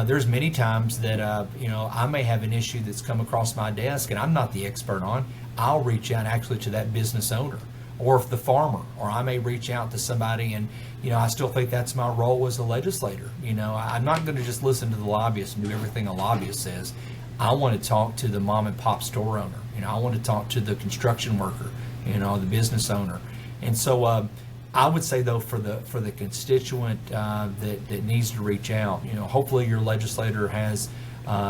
There's many times that I may have an issue that's come across my desk and I'm not the expert on. I'll reach out actually to that business owner, or if the farmer, or I may reach out to somebody, and I still think that's my role as a legislator. I'm not going to just listen to the lobbyist and do everything a lobbyist says. I want to talk to the mom and pop store owner. I want to talk to the construction worker, the business owner. And so I would say, though, for the constituent that needs to reach out, hopefully your legislator has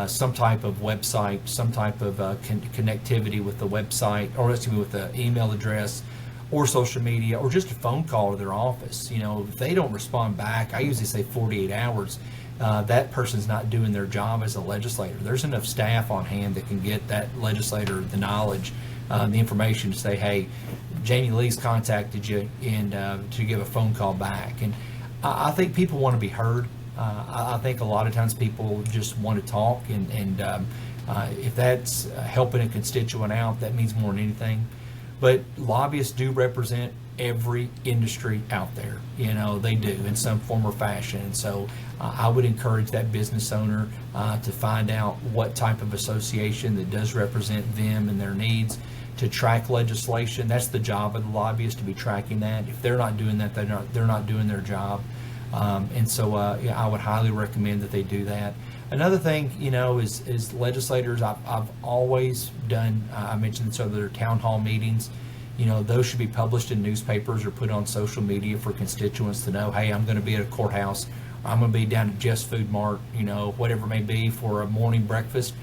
some type of website, some type of connectivity with the website, or with the email address, or social media, or just a phone call to their office. If they don't respond back, I usually say 48 hours. That person's not doing their job as a legislator. There's enough staff on hand that can get that legislator the knowledge, the information to say, hey, Jamie Lee's contacted you, and to give a phone call back. And I think people want to be heard. I think a lot of times people just want to talk, and if that's helping a constituent out, that means more than anything. But lobbyists do represent every industry out there. They do in some form or fashion. And so I would encourage that business owner to find out what type of association that does represent them and their needs, to track legislation. That's the job of the lobbyist, to be tracking that. If they're not doing that, they're not doing their job. And so I would highly recommend that they do that. Another thing, is legislators, I've always done, I mentioned some of their town hall meetings. those should be published in newspapers or put on social media for constituents to know, hey, I'm going to be at a courthouse, or I'm going to be down at Just Food Mart, whatever it may be, for a morning breakfast.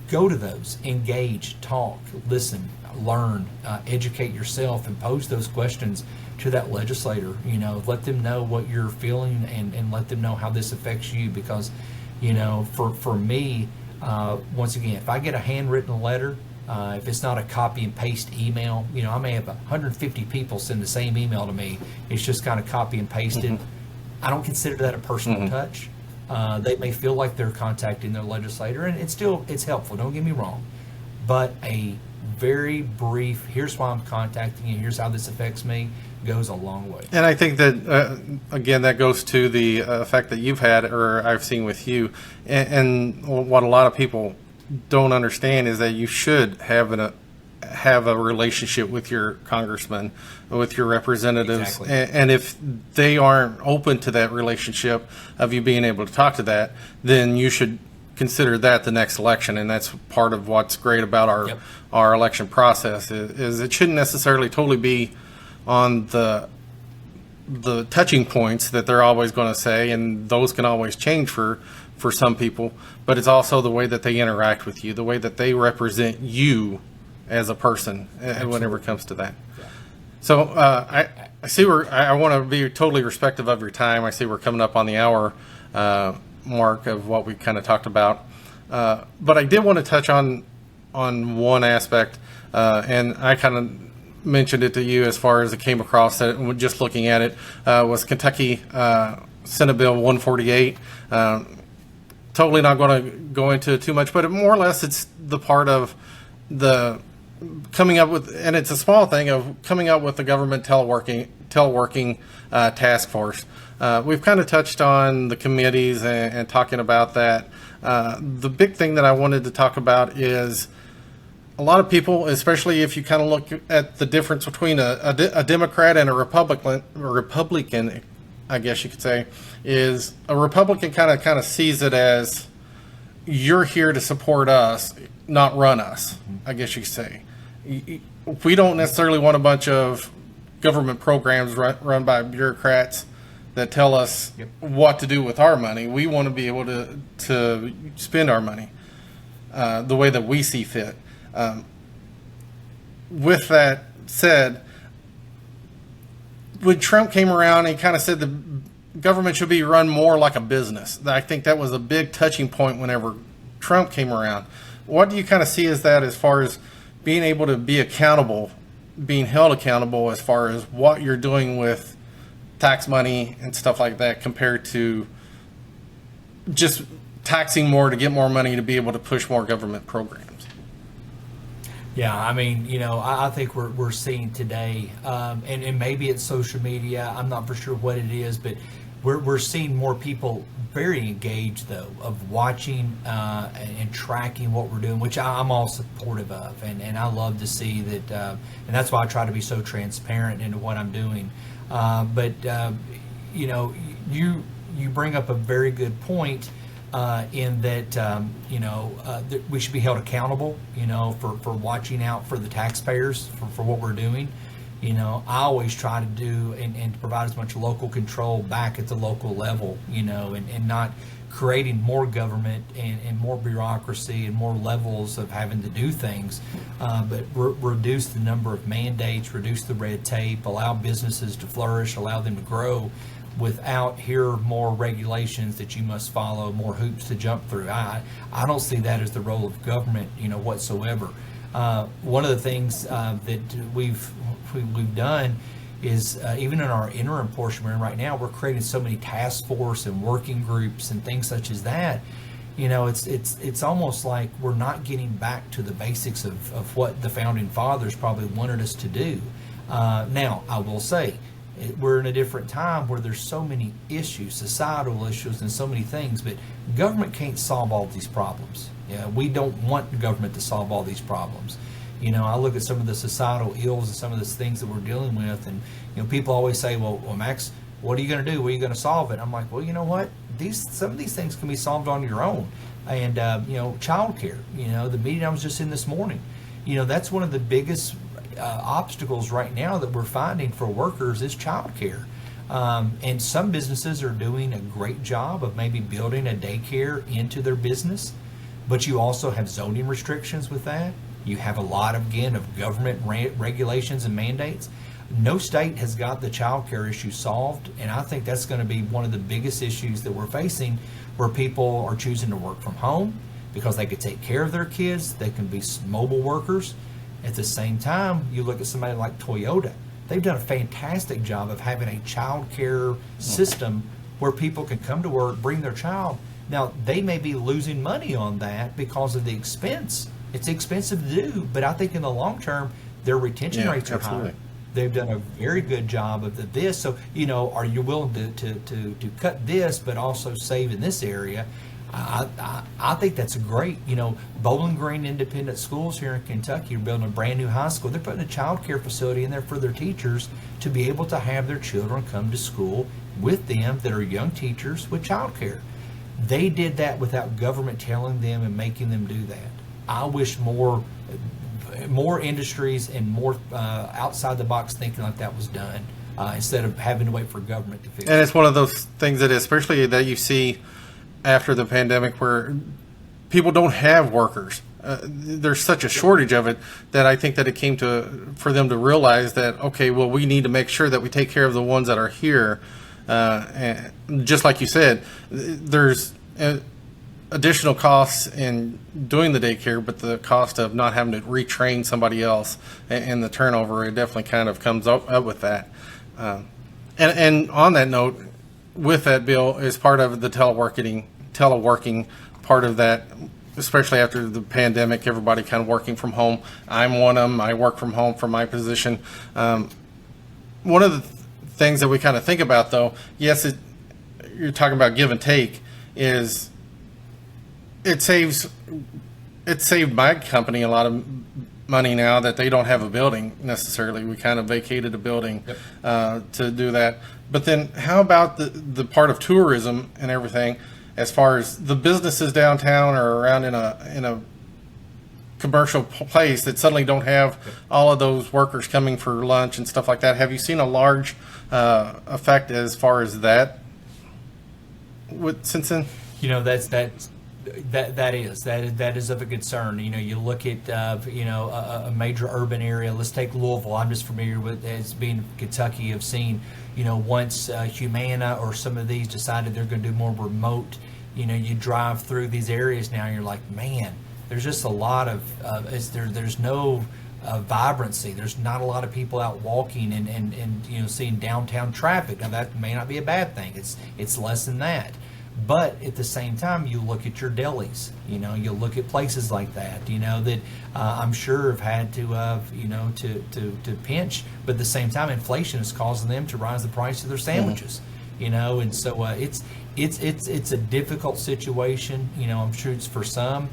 Go to those, engage, talk, listen, learn, educate yourself, and pose those questions to that legislator. Let them know what you're feeling, and let them know how this affects you, because for me, once again, if I get a handwritten letter, if it's not a copy and paste email, I may have 150 people send the same email to me. It's just kind of copy and pasted. I don't consider that a personal touch. They may feel like they're contacting their legislator, and it's helpful, don't get me wrong. But a very brief, here's why I'm contacting you, here's how this affects me, goes a long way. And I think that, again, that goes to the effect that you've had, or I've seen with you. And what a lot of people don't understand is that you should have a relationship with your congressman, with your representatives. Exactly. And if they aren't open to that relationship of you being able to talk to that, then you should consider that the next election. And that's part of what's great about our election process is it shouldn't necessarily totally be on the touching points that they're always going to say, and those can always change for some people, but it's also the way that they interact with you, the way that they represent you as a person. Absolutely. Whenever it comes to that. Yeah. So I see I want to be totally respectful of your time. I see we're coming up on the hour mark of what we kind of talked about, but I did want to touch on one aspect, and I kind of mentioned it to you as far as it came across it, and just looking at it, was Kentucky Senate Bill 148. Totally not going to go into it too much, but more or less it's the part of the coming up with, and it's a small thing, of coming up with the government teleworking task force. We've kind of touched on the committees and talking about that. The big thing that I wanted to talk about is a lot of people, especially if you kind of look at the difference between a Democrat and a Republican, I guess you could say, is a Republican kind of sees it as you're here to support us, not run us, I guess you could say. We don't necessarily want a bunch of government programs run by bureaucrats that tell us what to do with our money. We want to be able to spend our money the way that we see fit. With that said, when Trump came around, he kind of said the government should be run more like a business. I think that was a big touching point whenever Trump came around. What do you kind of see as that, as far as being able to be accountable, being held accountable as far as what you're doing with tax money and stuff like that, compared to just taxing more to get more money to be able to push more government programs? Yeah, I mean, I think we're seeing today, and maybe it's social media, I'm not for sure what it is, but we're seeing more people very engaged, though, of watching and tracking what we're doing, which I'm all supportive of, and I love to see that, and that's why I try to be so transparent into what I'm doing. But you bring up a very good point. In that, we should be held accountable, for watching out for the taxpayers for what we're doing. I always try to do and to provide as much local control back at the local level, and not creating more government and more bureaucracy and more levels of having to do things, but reduce the number of mandates, reduce the red tape, allow businesses to flourish, allow them to grow, without here are more regulations that you must follow, more hoops to jump through. I don't see that as the role of government, whatsoever. One of the things that we've done is even in our interim portion we're in right now, we're creating so many task force and working groups and things such as that. It's almost like we're not getting back to the basics of what the founding fathers probably wanted us to do. Now, I will say, we're in a different time where there's so many issues, societal issues, and so many things, but government can't solve all these problems. We don't want the government to solve all these problems. I look at some of the societal ills and some of the things that we're dealing with, and people always say, well, Max, what are you going to do? What are you going to solve it? I'm like, well, you know what? Some of these things can be solved on your own. And, child care, the meeting I was just in this morning, that's one of the biggest obstacles right now that we're finding for workers is childcare. And some businesses are doing a great job of maybe building a daycare into their business, but you also have zoning restrictions with that. You have a lot, again, of government regulations and mandates. No state has got the child care issue solved, and I think that's going to be one of the biggest issues that we're facing, where people are choosing to work from home because they could take care of their kids. They can be mobile workers. At the same time, you look at somebody like Toyota. They've done a fantastic job of having a child care system where people can come to work, bring their child. Now, they may be losing money on that because of the expense. It's expensive to do, but I think in the long term, their retention rates are high. They've done a very good job of this. So, are you willing to cut this, but also save in this area? I think that's a great, Bowling Green Independent Schools here in Kentucky are building a brand new high school. They're putting a child care facility in there for their teachers to be able to have their children come to school with them that are young teachers with child care. They did that without government telling them and making them do that. I wish more industries and more outside the box thinking like that was done instead of having to wait for government to fix it. And it's one of those things that, especially that you see after the pandemic, where people don't have workers. There's such a shortage of it that I think that it came for them to realize that, okay, well, we need to make sure that we take care of the ones that are here. And just like you said, there's additional costs in doing the daycare, but the cost of not having to retrain somebody else and the turnover, it definitely kind of comes up with that. And on that note, with that bill is part of the teleworking part of that, especially after the pandemic, everybody kind of working from home. I'm one of them. I work from home for my position. One of the things that we kind of think about, though, yes, you're talking about give and take, is it saved my company a lot of money now that they don't have a building necessarily. We kind of vacated a building to do that. But then how about the part of tourism and everything, as far as the businesses downtown or around in a commercial place that suddenly don't have all of those workers coming for lunch and stuff like that? Have you seen a large effect as far as that since then? That is of a concern. You look at a major urban area. Let's take Louisville. I'm just familiar with, as being Kentucky, have seen once Humana or some of these decided they're going to do more remote. You drive through these areas now, and you're like, man, there's just a lot of there's no vibrancy. There's not a lot of people out walking and seeing downtown traffic. Now that may not be a bad thing. It's less than that. But at the same time, you look at your delis, you look at places like that, that I'm sure have had to pinch, but at the same time, inflation is causing them to rise the price of their sandwiches, and so it's a difficult situation, I'm sure it's for some.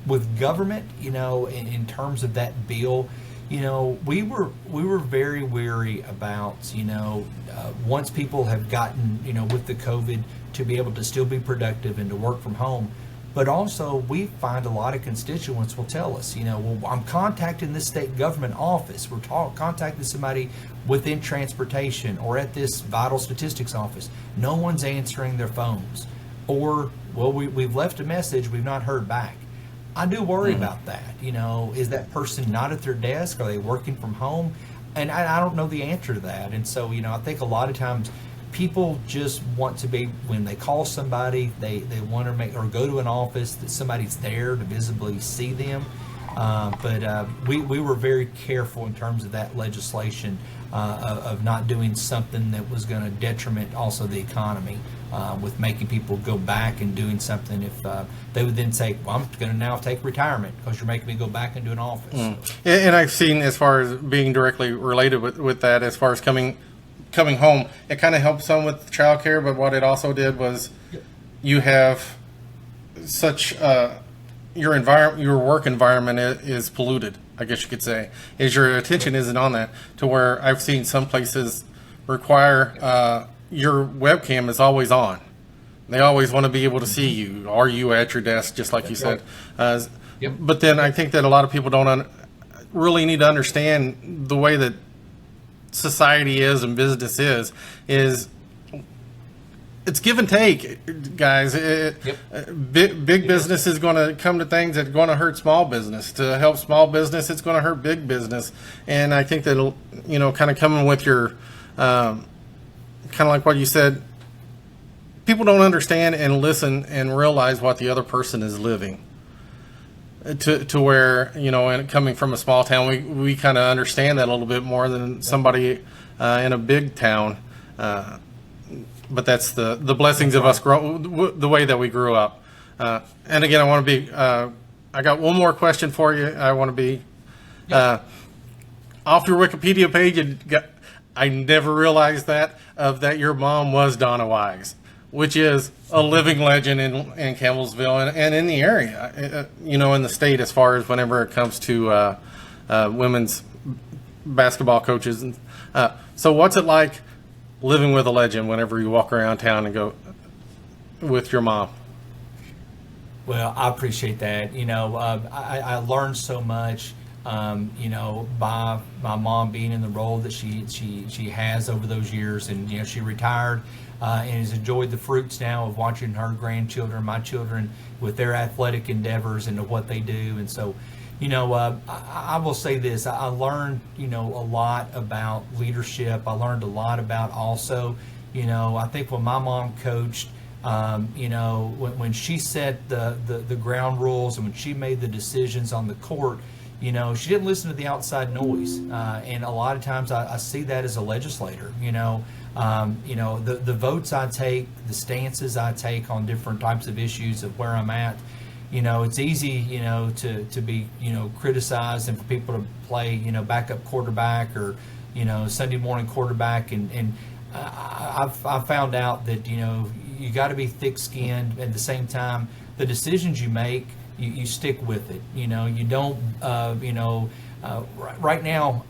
With government, in terms of that bill, we were very weary about, once people have gotten, with the COVID, to be able to still be productive and to work from home. But also, we find a lot of constituents will tell us, well, I'm contacting this state government office. We're contacting somebody within transportation or at this vital statistics office. No one's answering their phones. Or, well, we've left a message, we've not heard back. I do worry about that. Is that person not at their desk? Are they working from home? And I don't know the answer to that. And so, I think a lot of times people just want to be, when they call somebody, they want to make, or go to an office, that somebody's there to visibly see them. But we were very careful in terms of that legislation of not doing something that was going to detriment also the economy, with making people go back and doing something if they would then say, well, I'm going to now take retirement because you're making me go back into an office. And I've seen, as far as being directly related with that, as far as coming home, it kind of helped some with childcare, but what it also did was you have such your work environment is polluted, I guess you could say, is your attention isn't on that, to where I've seen some places require your webcam is always on. They always want to be able to see you. Are you at your desk, just like you said? But then I think that a lot of people really need to understand the way that society is and business is it's give and take, guys. Big business is going to come to things that are going to hurt small business. To help small business, it's going to hurt big business. And I think that, kind of coming with your, kind of like what you said, people don't understand and listen and realize what the other person is living. To where, and coming from a small town, we kind of understand that a little bit more than somebody in a big town. But that's the blessings of us the way that we grew up. And again, I want to be, I got one more question for you. I want to be, off your Wikipedia page, I never realized that your mom was Donna Wise, which is a living legend in Campbellsville and in the area, in the state, as far as whenever it comes to women's basketball coaches. And so what's it like living with a legend whenever you walk around town and go with your mom? Well, I appreciate that. I learned so much, by my mom being in the role that she has over those years. And, she retired and has enjoyed the fruits now of watching her grandchildren, my children, with their athletic endeavors and what they do. And so, I will say this, I learned, a lot about leadership. I learned a lot about also, I think when my mom coached, when she set the ground rules and when she made the decisions on the court, she didn't listen to the outside noise. And a lot of times I see that as a legislator, the votes I take, the stances I take on different types of issues of where I'm at. It's easy, to be, criticized and for people to play, backup quarterback or, Sunday morning quarterback. And I've found out that, you got to be thick-skinned. At the same time, the decisions you make, you stick with it. You don't, right now,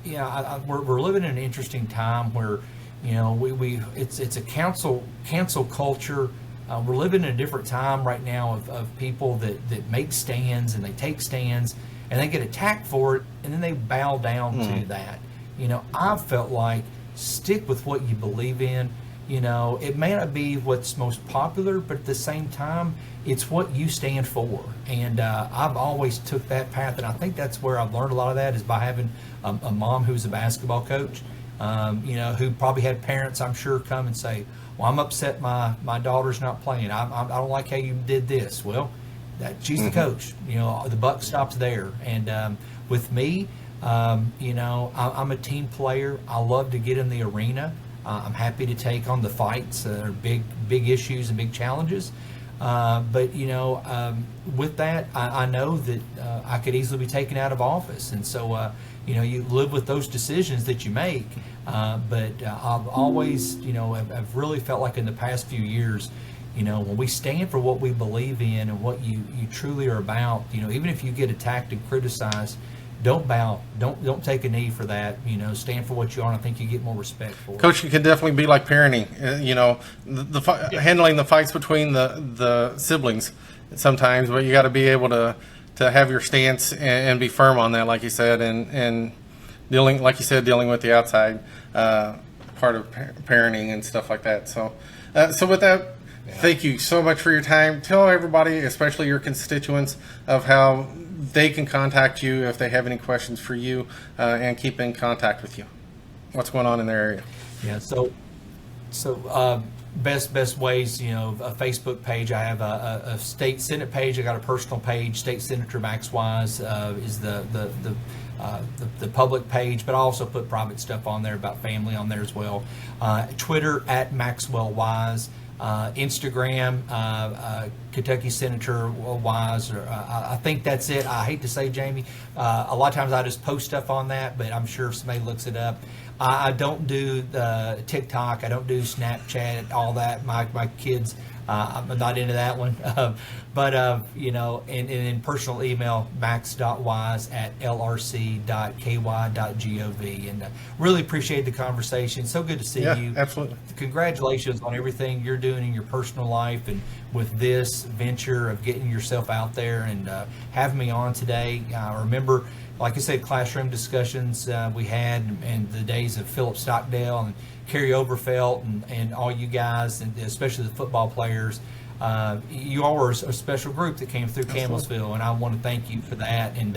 we're living in an interesting time where, it's a cancel culture. We're living in a different time right now of people that make stands and they take stands and they get attacked for it and then they bow down to that. I've felt like stick with what you believe in. It may not be what's most popular, but at the same time, it's what you stand for. And I've always took that path, and I think that's where I've learned a lot of that is by having a mom who's a basketball coach, who probably had parents, I'm sure, come and say, well, I'm upset my daughter's not playing. I don't like how you did this. Well, she's the coach. The buck stops there. And with me, I'm a team player. I love to get in the arena. I'm happy to take on the fights or big issues and big challenges. But with that, I know that I could easily be taken out of office. And so, you live with those decisions that you make. But I've always, I've really felt like in the past few years, when we stand for what we believe in and what you truly are about, even if you get attacked and criticized, don't bow. Don't take a knee for that. Stand for what you are. And I think you get more respect for it. Coaching can definitely be like parenting. Handling the fights between the siblings sometimes, but you got to be able to have your stance and be firm on that, like you said, and dealing with the outside part of parenting and stuff like that. So with that. Yeah. Thank you so much for your time. Tell everybody, especially your constituents, of how they can contact you if they have any questions for you and keep in contact with you. What's going on in their area? Yeah, so best ways, a Facebook page. I have a state senate page. I got a personal page. State Senator Max Wise is the public page, but I also put private stuff on there about family on there as well. Twitter at Maxwell Wise. Instagram, Kentucky Senator Wise, or I think that's it. I hate to say, Jamie, a lot of times I just post stuff on that, but I'm sure if somebody looks it up. I don't do the TikTok. I don't do Snapchat, all that. My kids, I'm not into that one. But and in personal email, max.wise@lrc.ky.gov. And really appreciate the conversation. So good to see you. Absolutely. Congratulations on everything you're doing in your personal life and with this venture of getting yourself out there and having me on today. Remember, like I said, classroom discussions we had, and the days of Philip Stockdale and Kerry Overfelt and all you guys, and especially the football players. You all were a special group that came through Campbellsville, and I want to thank you for that. And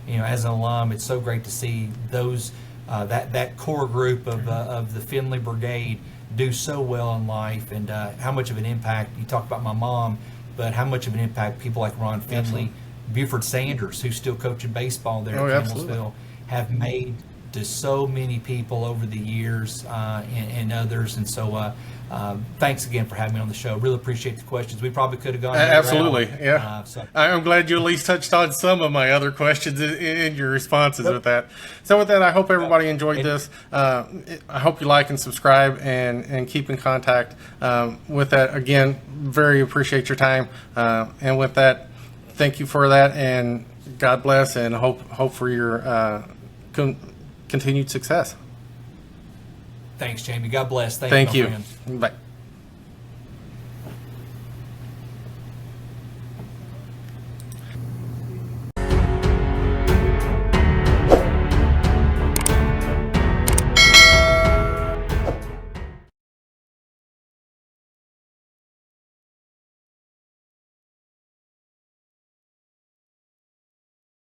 as an alum, it's so great to see those that core group of the Finley Brigade do so well in life, and how much of an impact. You talk about my mom, but how much of an impact people like Ron Finley, Buford Sanders, who's still coaching baseball there at Campbellsville, have made to so many people over the years, and others. And so thanks again for having me on the show. Really appreciate the questions. We probably could have gone absolutely round. Yeah. I'm glad you at least touched on some of my other questions in your responses with that. So with that, I hope everybody enjoyed this. I hope you like and subscribe and keep in contact. With that, again, very appreciate your time, and with that, thank you for that, and God bless, and hope for your continued success. Thanks, Jamie. God bless. Thank you. My friend. Bye.